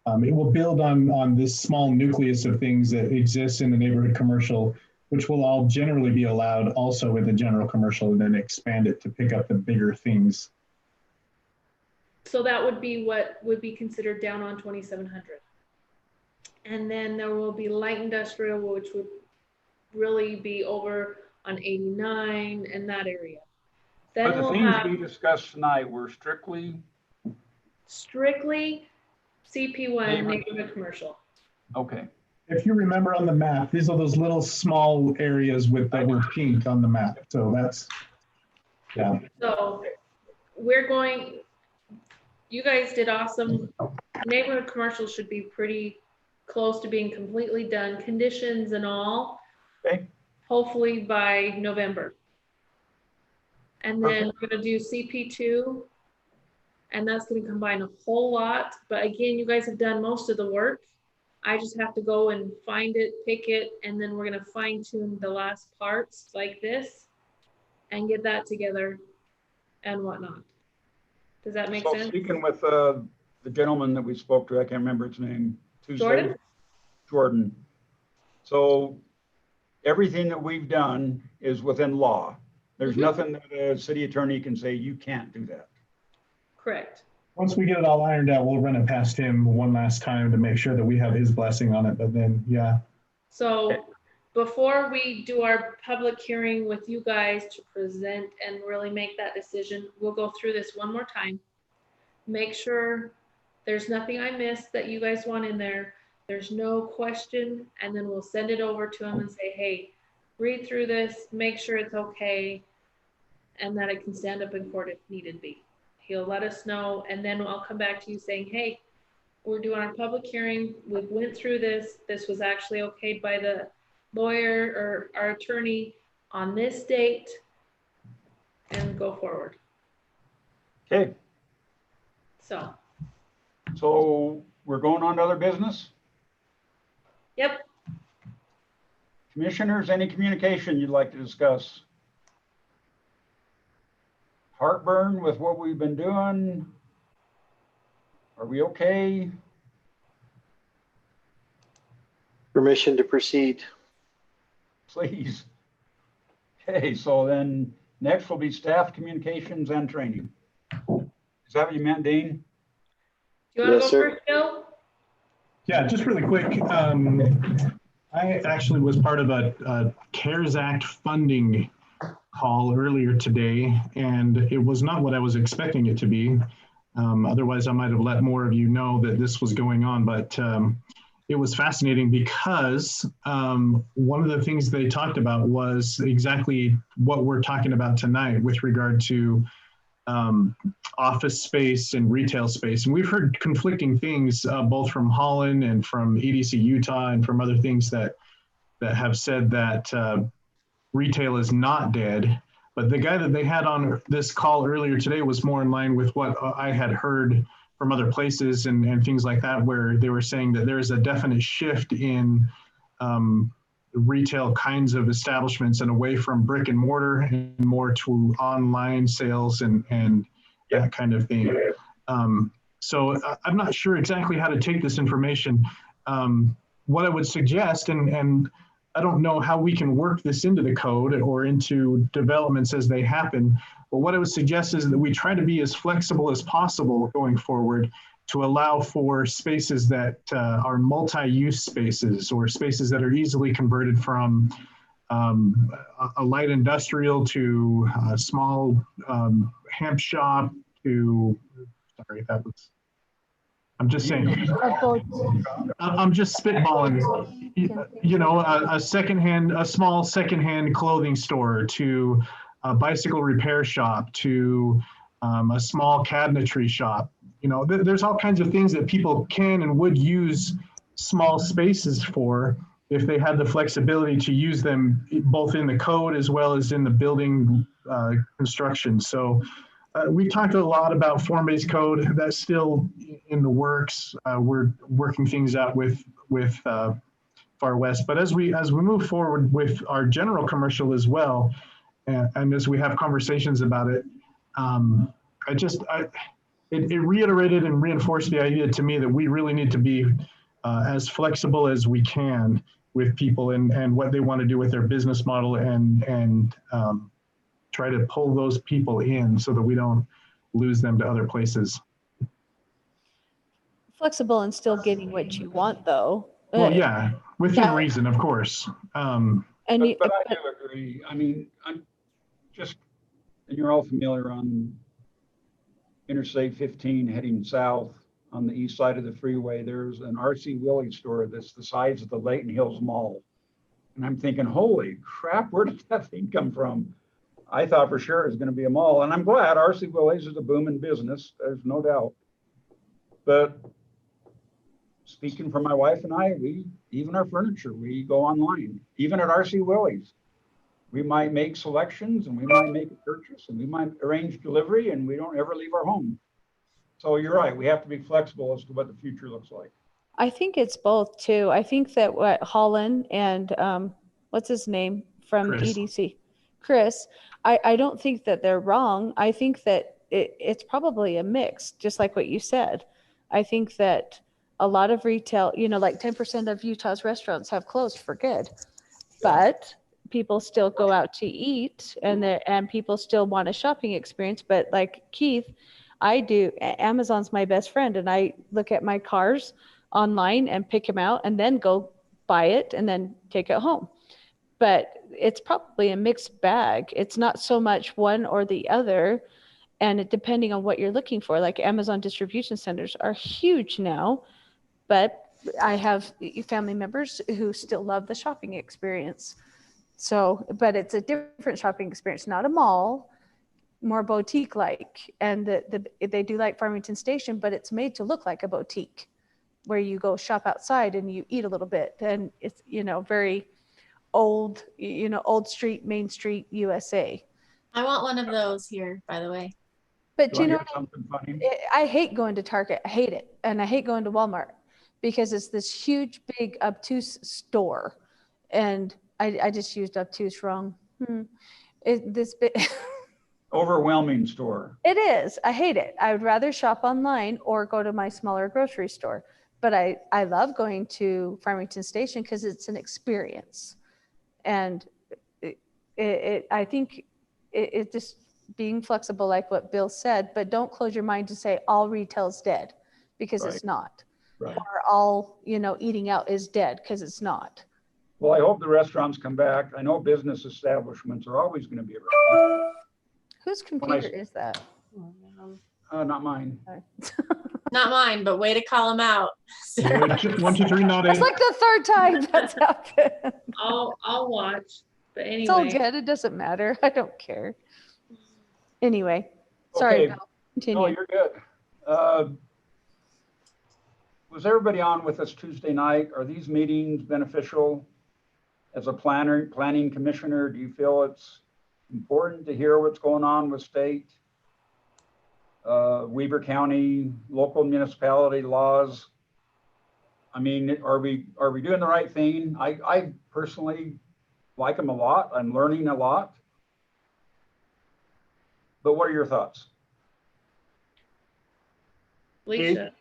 It will build on this small nucleus of things that exists in the neighborhood commercial, which will all generally be allowed also with the general commercial, and then expand it to pick up the bigger things. So that would be what would be considered down on 2700. And then there will be light industrial, which would really be over on 89 and that area. Then But the we'll things have we discussed tonight were strictly CP1 neighborhood commercial. okay. If you remember on the map, these are those little small areas that were pink on the map. So that's, yeah. So you guys did awesome. Neighborhood commercial should be pretty close to being completely done, conditions and all. Okay. Hopefully by November. And then we're gonna do CP2, and that's gonna combine a whole lot. But again, you guys have done most of the work. I just have to go and find it, pick it, and then we're gonna fine tune the last parts like this and get that together and whatnot. Does that make sense? Speaking with the gentleman that we spoke to, I can't remember his name, Tuesday. Jordan. So everything that we've done is within law. There's nothing that a city attorney can say, you can't do that. Correct. Once we get it all ironed out, we'll run it past him one last time to make sure that we have his blessing on it. But then, yeah. So before we do our public hearing with you guys to present and really make that decision, we'll go through this one more time. Make sure there's nothing I missed that you guys want in there. There's no question, and then we'll send it over to him and say, hey, read through this, make sure it's okay, and that it can stand up in court if needed be. He'll let us know, and then I'll come back to you saying, hey, we're doing our public hearing. We went through this. This was actually okayed by the lawyer or our attorney on this date, and go forward. Okay, So, we're going on to other business. yep. Commissioners, any communication you'd like to discuss? Heartburn with what we've been doing? Are we okay? Permission to proceed. Please. Okay, so then next will be staff communications and training. Is that what you meant, Dean? Do you want to Yes, go sir. first, Joe? Yeah, just really quick. I actually was part of a CARES Act funding call earlier today, and it was not what I was expecting it to be. Otherwise, I might have let more of you know that this was going on, but it was fascinating because one of the things they talked about was exactly what we're talking about tonight with regard to office space and retail space. And we've heard conflicting things both from Holland and from EDC Utah and from other things that have said that retail is not dead. But the guy that they had on this call earlier today was more in line with what I had heard from other places and things like that, where they were saying that there's a definite shift in retail kinds of establishments and away from brick and mortar and more to online sales and that kind of thing. So I'm not sure exactly how to take this information. What I would suggest, and I don't know how we can work this into the code or into developments as they happen, but what I would suggest is that we try to be as flexible as possible going forward to allow for spaces that are multi-use spaces or spaces that are easily converted from a light industrial to a small hemp shop to, sorry, that was, I'm just saying, I'm just spitballing, you know, a small secondhand clothing store to a bicycle repair shop to a small cabinetry shop. You know, there's all kinds of things that people can and would use small spaces for if they had the flexibility to use them both in the code as well as in the building construction. So we talked a lot about form-based code. That's still in the works. We're working things out with Far West. But as we move forward with our general commercial as well, and as we have conversations about it, it reiterated and reinforced the idea to me that we really need to be as flexible as we can with people and what they want to do with their business model and try to pull those people in so that we don't lose them to other places. Flexible and still getting what you want, though. Well, yeah, within reason, of course. But I do agree. I mean, I'm just, and you're all familiar on Interstate 15 heading south on the east side of the freeway. There's an RC Willey store that's the size of the Layton Hills Mall. And I'm thinking, holy crap, where did that thing come from? I thought for sure it was going to be a mall. And I'm glad RC Willey's is a booming business. There's no doubt. But speaking for my wife and I, even our furniture, we go online, even at RC Willey's. We might make selections and we might make a purchase and we might arrange delivery and we don't ever leave our home. So you're right. We have to be flexible as to what the future looks like. I think it's both too. I think that what Holland and what's his name from Chris. EDC, Chris, I don't think that they're wrong. I think that it's probably a mix, just like what you said. I think that a lot of retail, you know, like 10% of Utah's restaurants have closed for good, but people still go out to eat and people still want a shopping experience. But like Keith, I do. Amazon's my best friend, and I look at my cars online and pick them out and then go buy it and then take it home. But it's probably a mixed bag. It's not so much one or the other. And it, depending on what you're looking for, like Amazon distribution centers are huge now, but I have family members who still love the shopping experience. So, but it's a different shopping experience, not a mall, more boutique like. And they do like Farmington Station, but it's made to look like a boutique where you go shop outside and you eat a little bit. And it's, very old, old street, Main Street, USA. I want one of those here, by the way. But Do you know something funny? I hate going to Target. I hate it. And I hate going to Walmart because it's this huge, big, obtuse store. And I just used obtuse wrong. This big. Overwhelming store. It is. I hate it. I would rather shop online or go to my smaller grocery store. But I love going to Farmington Station because it's an experience. And I think it just being flexible, like what Bill said, but don't close your mind to say all retail's dead, because Right. it's not. Right. Or all, eating out is dead, because it's not. Well, I hope the restaurants come back. I know business establishments are always going to be around. Whose computer is that? Not mine. Not mine, but way to call them out. One, two, three, not It's in. like the third time that's happened. I'll watch, but anyway. It's all good. It doesn't matter. I don't care. Anyway, sorry, Okay. Bill. Continue. No, you're good. Was everybody on with us Tuesday night? Are these meetings beneficial? As a planning commissioner, do you feel it's important to hear what's going on with state, Weber County, local municipality laws? I mean, are we doing the right thing? I personally like them a lot. I'm learning a lot. But what are your thoughts? Lisa.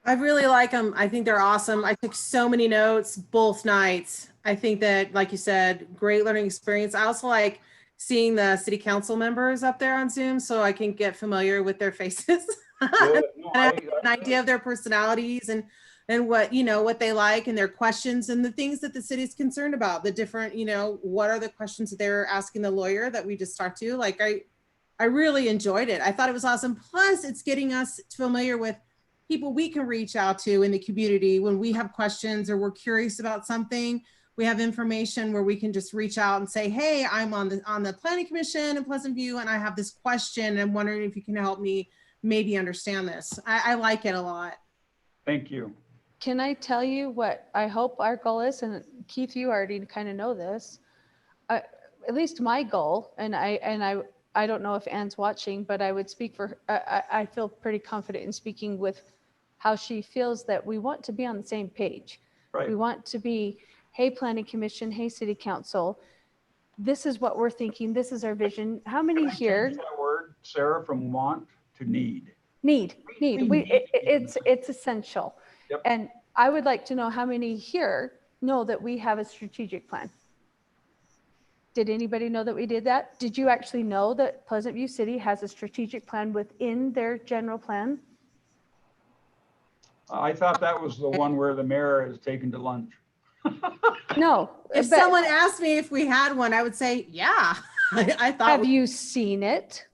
I really like them. I think they're awesome. I took so many notes both nights. I think that, like you said, great learning experience. I also like seeing the city council members up there on Zoom so I can get familiar with their faces. Good. No, And I have an idea of their personalities and what, what they like and their questions and the things that the city's concerned about, the different, what are the questions that they're asking the lawyer that we just talked to. Like, I really enjoyed it. I thought it was awesome. Plus it's getting us familiar with people we can reach out to in the community when we have questions or we're curious about something. We have information where we can just reach out and say, hey, I'm on the planning commission in Pleasant View and I have this question and I'm wondering if you can help me maybe understand this. I like it a lot. Thank you. Can I tell you what I hope our goal is? And Keith, you already kind of know this. At least my goal, and I don't know if Anne's watching, but I would speak for her. I feel pretty confident in speaking with how she feels that we want to be on the same page. Right. We want to be, hey, planning commission, hey, city council, this is what we're thinking. This is our vision. How many Can I here? change that word, Sarah, from want to need? Need. It's essential. Yep. And I would like to know how many here know that we have a strategic plan. Did anybody know that we did that? Did you actually know that Pleasant View City has a strategic plan within their general plan? I thought that was the one where the mayor is taken to lunch. No. If but someone asked me if we had one, I would say, yeah. I thought, have you seen it?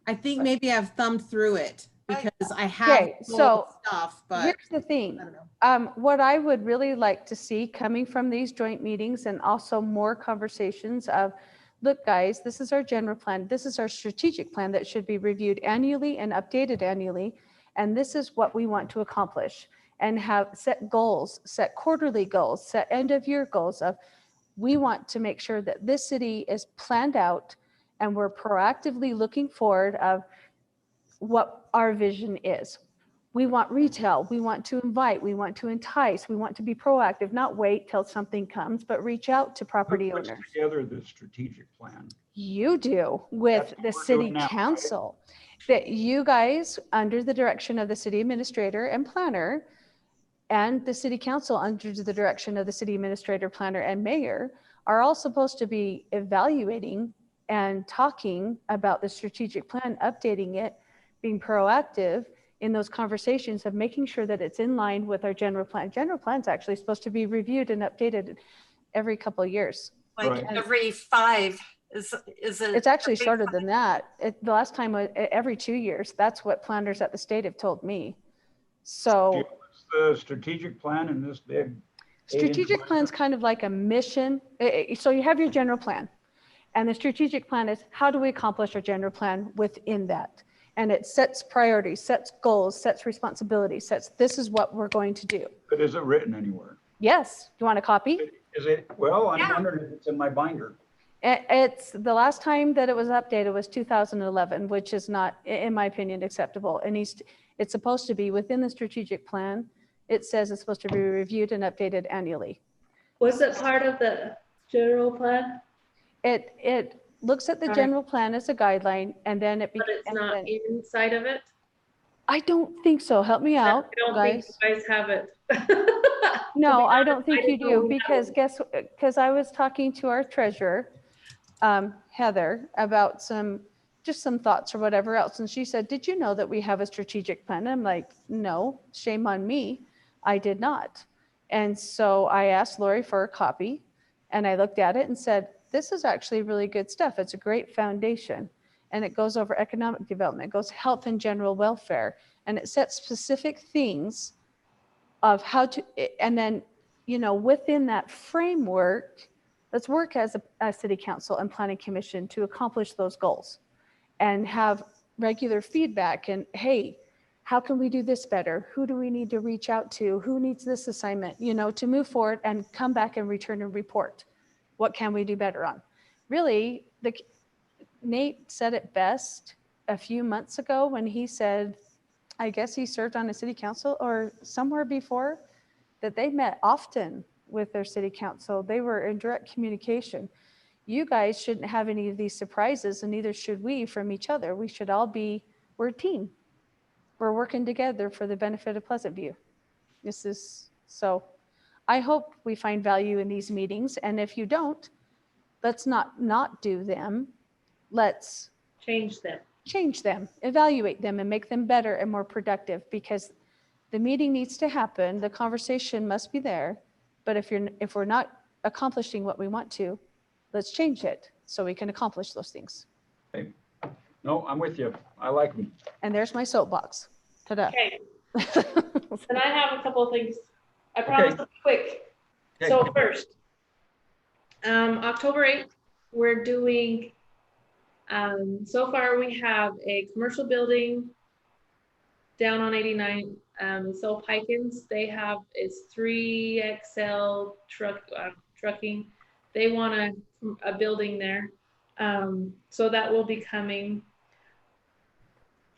I think maybe I've thumbed through it because I have Okay, so stuff, but here's the thing. I don't know. What I would really like to see coming from these joint meetings and also more conversations of, look, guys, this is our general plan. This is our strategic plan that should be reviewed annually and updated annually. And this is what we want to accomplish, and have set goals, set quarterly goals, set end of year goals of, we want to make sure that this city is planned out and we're proactively looking forward of what our vision is. We want retail, we want to invite, we want to entice, we want to be proactive, not wait till something comes, but reach out to property Who puts owners. together the strategic plan? You do with That's what the we're city doing now, right? council. That you guys, under the direction of the city administrator and planner, and the city council under the direction of the city administrator, planner, and mayor, are all supposed to be evaluating and talking about the strategic plan, updating it, being proactive in those conversations of making sure that it's in line with our general plan. General plan is actually supposed to be reviewed and updated every couple of years. Like Right. every 5 is it? It's actually every shorter 5? than that. The last time was every 2 years. That's what planners at the state have told me. So What's the strategic plan in this big? strategic plan is kind of like a mission. So you have your general plan, and the strategic plan is how do we accomplish our general plan within that? And it sets priorities, sets goals, sets responsibilities, sets this is what we're going to do. But is it written anywhere? Yes. Do you want a copy? Is it? Well, I'm Yeah. wondering if it's in my binder. It's the last time that it was updated was 2011, which is not, in my opinion, acceptable. And it's supposed to be within the strategic plan. It says it's supposed to be reviewed and updated annually. Was it part of the general plan? It looks at the Right. general plan as a guideline, and then it. But it's not inside of it? I don't think so. Help me out, I don't guys. think you guys have it. No, To be I honest, don't think you didn't know do, we had because it. because I was talking to our treasurer, Heather, about just some thoughts or whatever else. And she said, did you know that we have a strategic plan? And I'm like, no, shame on me. I did not. And so I asked Lori for a copy, and I looked at it and said, this is actually really good stuff. It's a great foundation. And it goes over economic development, it goes health and general welfare, and it sets specific things of how to, and then, within that framework, let's work as a city council and planning commission to accomplish those goals and have regular feedback. And hey, how can we do this better? Who do we need to reach out to? Who needs this assignment, to move forward and come back and return and report. What can we do better on? Really, Nate said it best a few months ago when he said, I guess he served on a city council or somewhere before, that they met often with their city council. They were in direct communication. You guys shouldn't have any of these surprises, and neither should we from each other. We should all we're a team. We're working together for the benefit of Pleasant View. So I hope we find value in these meetings. And if you don't, let's not do them. Let's Change them. evaluate them, and make them better and more productive, because the meeting needs to happen. The conversation must be there. But if we're not accomplishing what we want to, let's change it so we can accomplish those things. Okay. No, I'm with you. I like them. And there's my soapbox. Ta-da. Okay. And I have a couple of things. I promise to be quick. Okay. So first, October 8th, we're doing, so far we have a commercial building down on 89, so Pikins, they have, it's 3XL trucking. They want a building there. So that will be coming.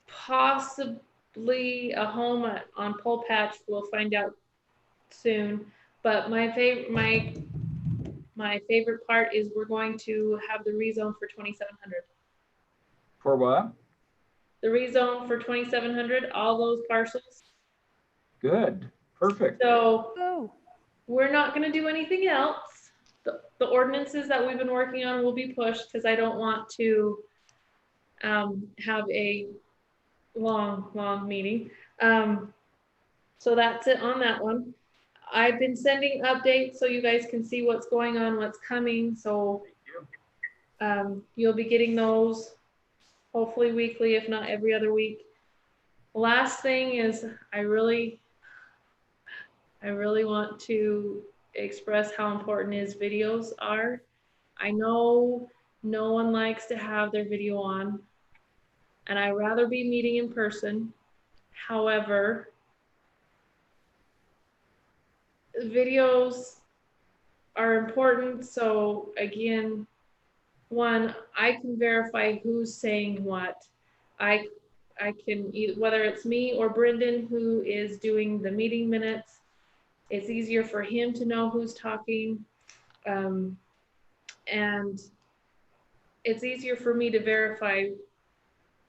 Possibly a home on Pole Patch, we'll find out soon. But my favorite part is we're going to have the rezone for 2700. For what? The rezone for 2700, all those parcels. Good. Perfect. So we're not going to do anything else. The ordinances that we've been working on will be pushed because I don't want to have a long meeting. So that's it on that one. I've been sending updates so you guys can see what's going on, what's coming. So you'll be getting those hopefully weekly, if not every other week. Last thing is I really want to express how important his videos are. I know no one likes to have their video on, and I'd rather be meeting in person. However, videos are important. So again, one, I can verify who's saying what. I can either, whether it's me or Brendan who is doing the meeting minutes, it's easier for him to know who's talking. And it's easier for me to verify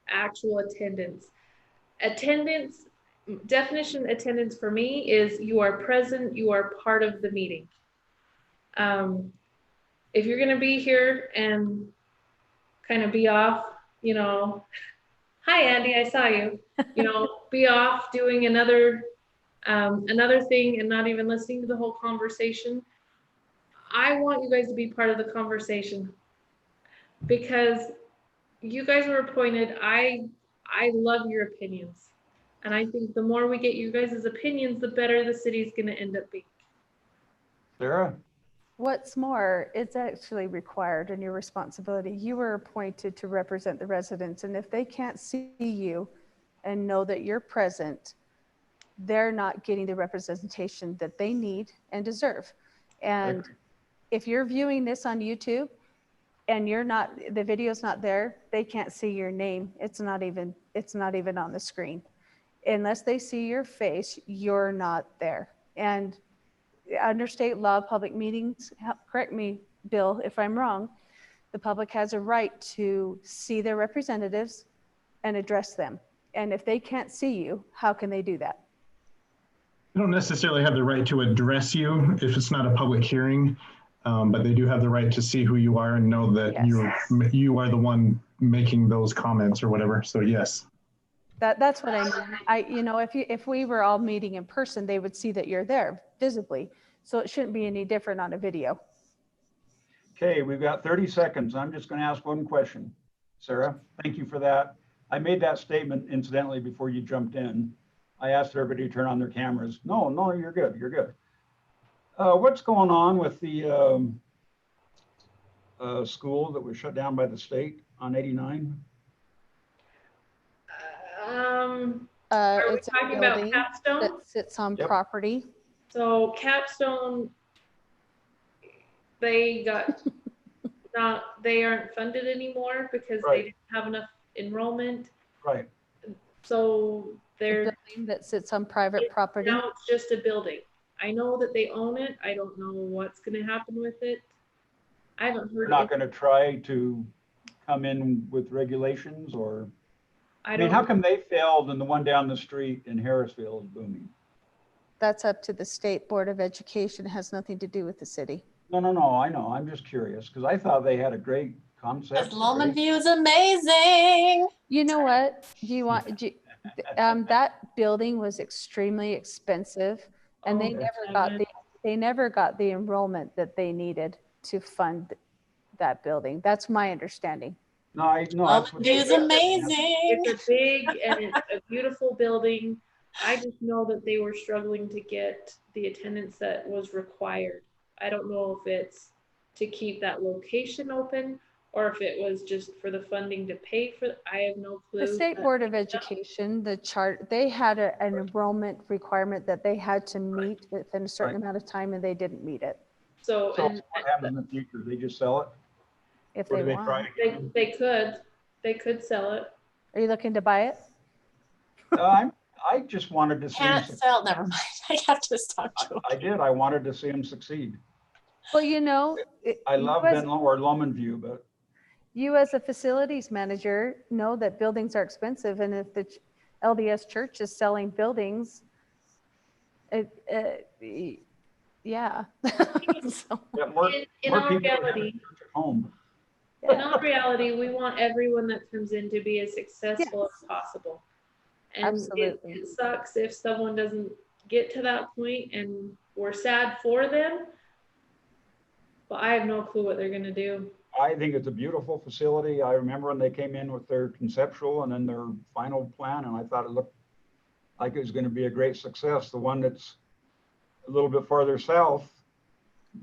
actual attendance. Definition attendance for me is you are present, you are part of the meeting. If you're gonna be here and kind of be off, you know, hi Andy, I saw you, you know, be off doing another thing and not even listening to the whole conversation. I want you guys to be part of the conversation because you guys were appointed. I love your opinions. And I think the more we get you guys' opinions, the better the city's gonna end up being. Sarah? What's more, it's actually required and your responsibility. You were appointed to represent the residents, and if they can't see you and know that you're present, they're not getting the representation that they need and deserve. And if you're viewing this on YouTube and the video's not there, they can't see your name. It's not even on the screen. Unless they see your face, you're not there. And under state law, public meetings, correct me, Bill, if I'm wrong, the public has a right to see their representatives and address them. And if they can't see you, how can they do that? They don't necessarily have the right to address you if it's not a public hearing, but they do have the right to see who you are and know that Yes. you are the one making those comments or whatever. So yes. That's what I mean. If we were all meeting in person, they would see that you're there visibly. So it shouldn't be any different on a video. Okay, we've got 30 seconds. I'm just going to ask one question. Sarah, thank you for that. I made that statement incidentally before you jumped in. I asked everybody to turn on their cameras. No, you're good. You're good. What's going on with the school that was shut down by the state on 89? Are we It's talking a about building Capstone? that sits on Yep. property. So Capstone, they aren't funded anymore because Right. they didn't have enough enrollment. Right. So A they're building that sits on private property. now it's just a building. I know that they own it. I don't know what's going to happen with it. I haven't We're heard. not going to try to come in with regulations, or I I mean, don't. how come they failed and the one down the street in Harrisville is booming? That's up to the State Board of Education. It has nothing to do with the city. No, I know. I'm just curious because I thought they had a great concept. Because Longman View is amazing. You know what? That building was extremely expensive, and they never got the enrollment that they needed to fund that building. That's my understanding. No, Longman View is amazing. It's a big and it's a beautiful building. I just know that they were struggling to get the attendance that was required. I don't know if it's to keep that location open or if it was just for the funding to pay for. I have no clue. The State Board of Education, they had an enrollment requirement that they had to meet within a certain amount of time, and they didn't meet it. So what happens in the future? They just sell it? If Or they do they want. try to they could sell it. Are you looking to buy it? I just wanted to see Can't him sell. Never mind. I have to stop joking. I did. I wanted to see him succeed. Well, I love Longman View, but you as a facilities manager know that buildings are expensive, and if the LDS church is selling buildings, yeah. So, In all reality, home. in all reality, we want everyone that comes in to be as successful as possible. And absolutely. it sucks if someone doesn't get to that point, and we're sad for them. But I have no clue what they're going to do. I think it's a beautiful facility. I remember when they came in with their conceptual and then their final plan, and I thought it looked like it was going to be a great success. The one that's a little bit farther south,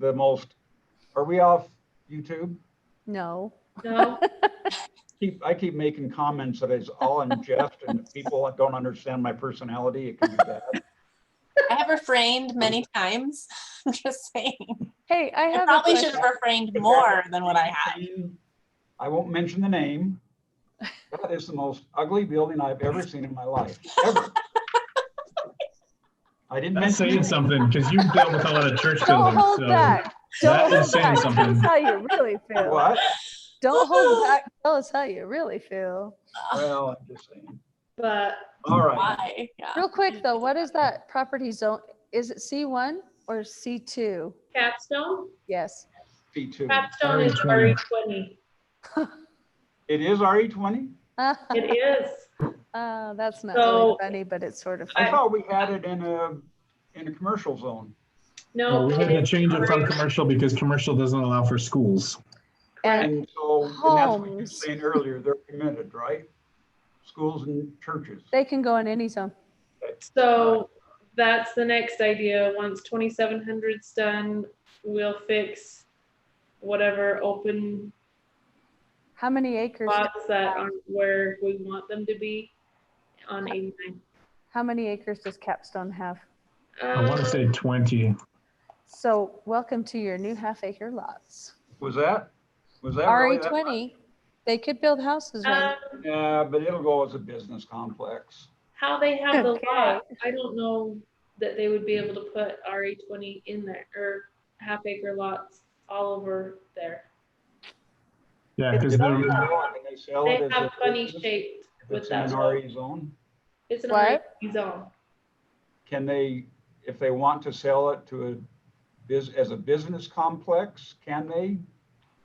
are we off YouTube? No. I keep making comments that it's all in jest, and if people don't understand my personality, it can be bad. I have refrained many times. I'm just saying. Hey, I probably should have refrained more than what I have. I won't mention the name. That is the most ugly building I've ever seen in my life, ever. I didn't That's mention saying something because you've dealt with a lot of church buildings. Don't hold back. Don't hold back. Tell us how you really feel. What? Don't hold back. Tell us how you really feel. Well, I'm just saying. But all right. Why? Yeah. Real quick though, what is that property zone? Is it C1 or C2? Capstone? Yes. C2. Capstone is RE20. It is RE20? It is. That's not So, really funny, but it's sort of I funny. thought we had it in a commercial zone. No, We had to it is change it from correct. commercial because commercial doesn't allow for schools. And And so, and that's what you were homes, saying earlier, they're permitted, right? Schools and churches. they can go in any zone. So that's the next idea. Once 2700's done, we'll fix whatever open How many acres? spots that aren't where we want them to be on 89. How many acres does Capstone have? I want to say 20. So welcome to your new half-acre lots. Was that really that? RE20, they could build houses right. Yeah, but it'll go as a business complex. How they have the Okay. lot, I don't know that they would be able to put RE20 in there or half-acre lots all over there. Yeah, If because they they're, sell They it as have a funny business, shaped if with it's in that. an RE zone, It's an What? RE zone. can they, if they want to sell it to as a business complex, can they?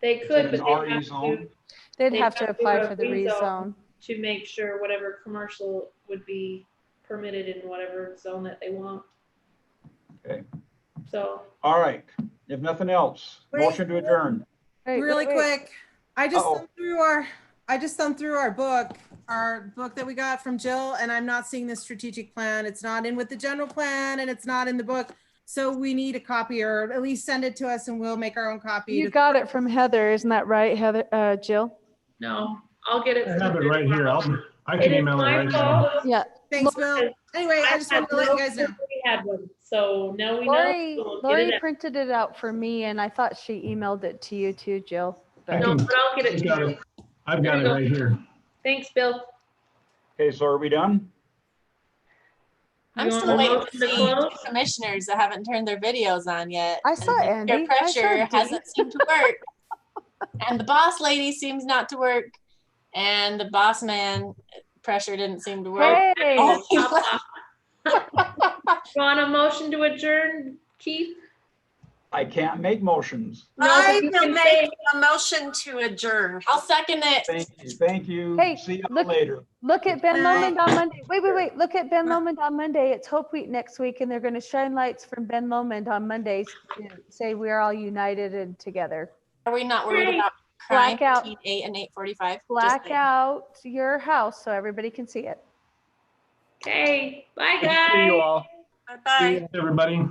They It's could, in an but they RE have zone? to, They'd they have to have to apply for the rezone. rezone. to make sure whatever commercial would be permitted in whatever zone that they want. Okay. So, All right. If nothing else, Wait. motion to adjourn. Wait, Really wait, wait. quick, I just Uh-oh. thumbed through our book that we got from Jill, and I'm not seeing the strategic plan. It's not in with the general plan, and it's not in the book. So we need a copy, or at least send it to us, and we'll make our own copy. You got it from Heather, isn't that right, Heather, Jill? no, I'll get it. I have it right here. I It can is email it my right now. fault. Yeah. Thanks, Bill. Anyway, I just wanted to let you guys know. We had one, so now we know. We'll get Lori it out. printed it out for me, and I thought she emailed it to you too, Jill. I No, can, but I'll get it I've got to it. you. I've There got you it go. right here. Thanks, Bill. Okay, so are we done? I'm You want still a waiting motion to to see close? two commissioners that haven't turned their videos on yet. I saw and Andy. Peer I saw pressure Dee. hasn't seemed to work. And the boss lady seems not to work. And the boss man pressure didn't seem to work. Hey, You want a motion to adjourn, Keith? I can't make motions. No, but I you will can make say, a motion to adjourn. I'll second it. Thank you. Thank you. Hey, See you look- later. look at Ben Night. Lomond on Monday. Wait. Look at Ben Lomond on Monday. It's Hope Week next week, and they're going to shine lights from Ben Lomond on Mondays to say we are all united and together. Are we not worried Great. about crime Blackout. between 8 and 8:45? Black out your house so everybody can see it. okay, bye See guys. you all. Bye-bye. Everybody.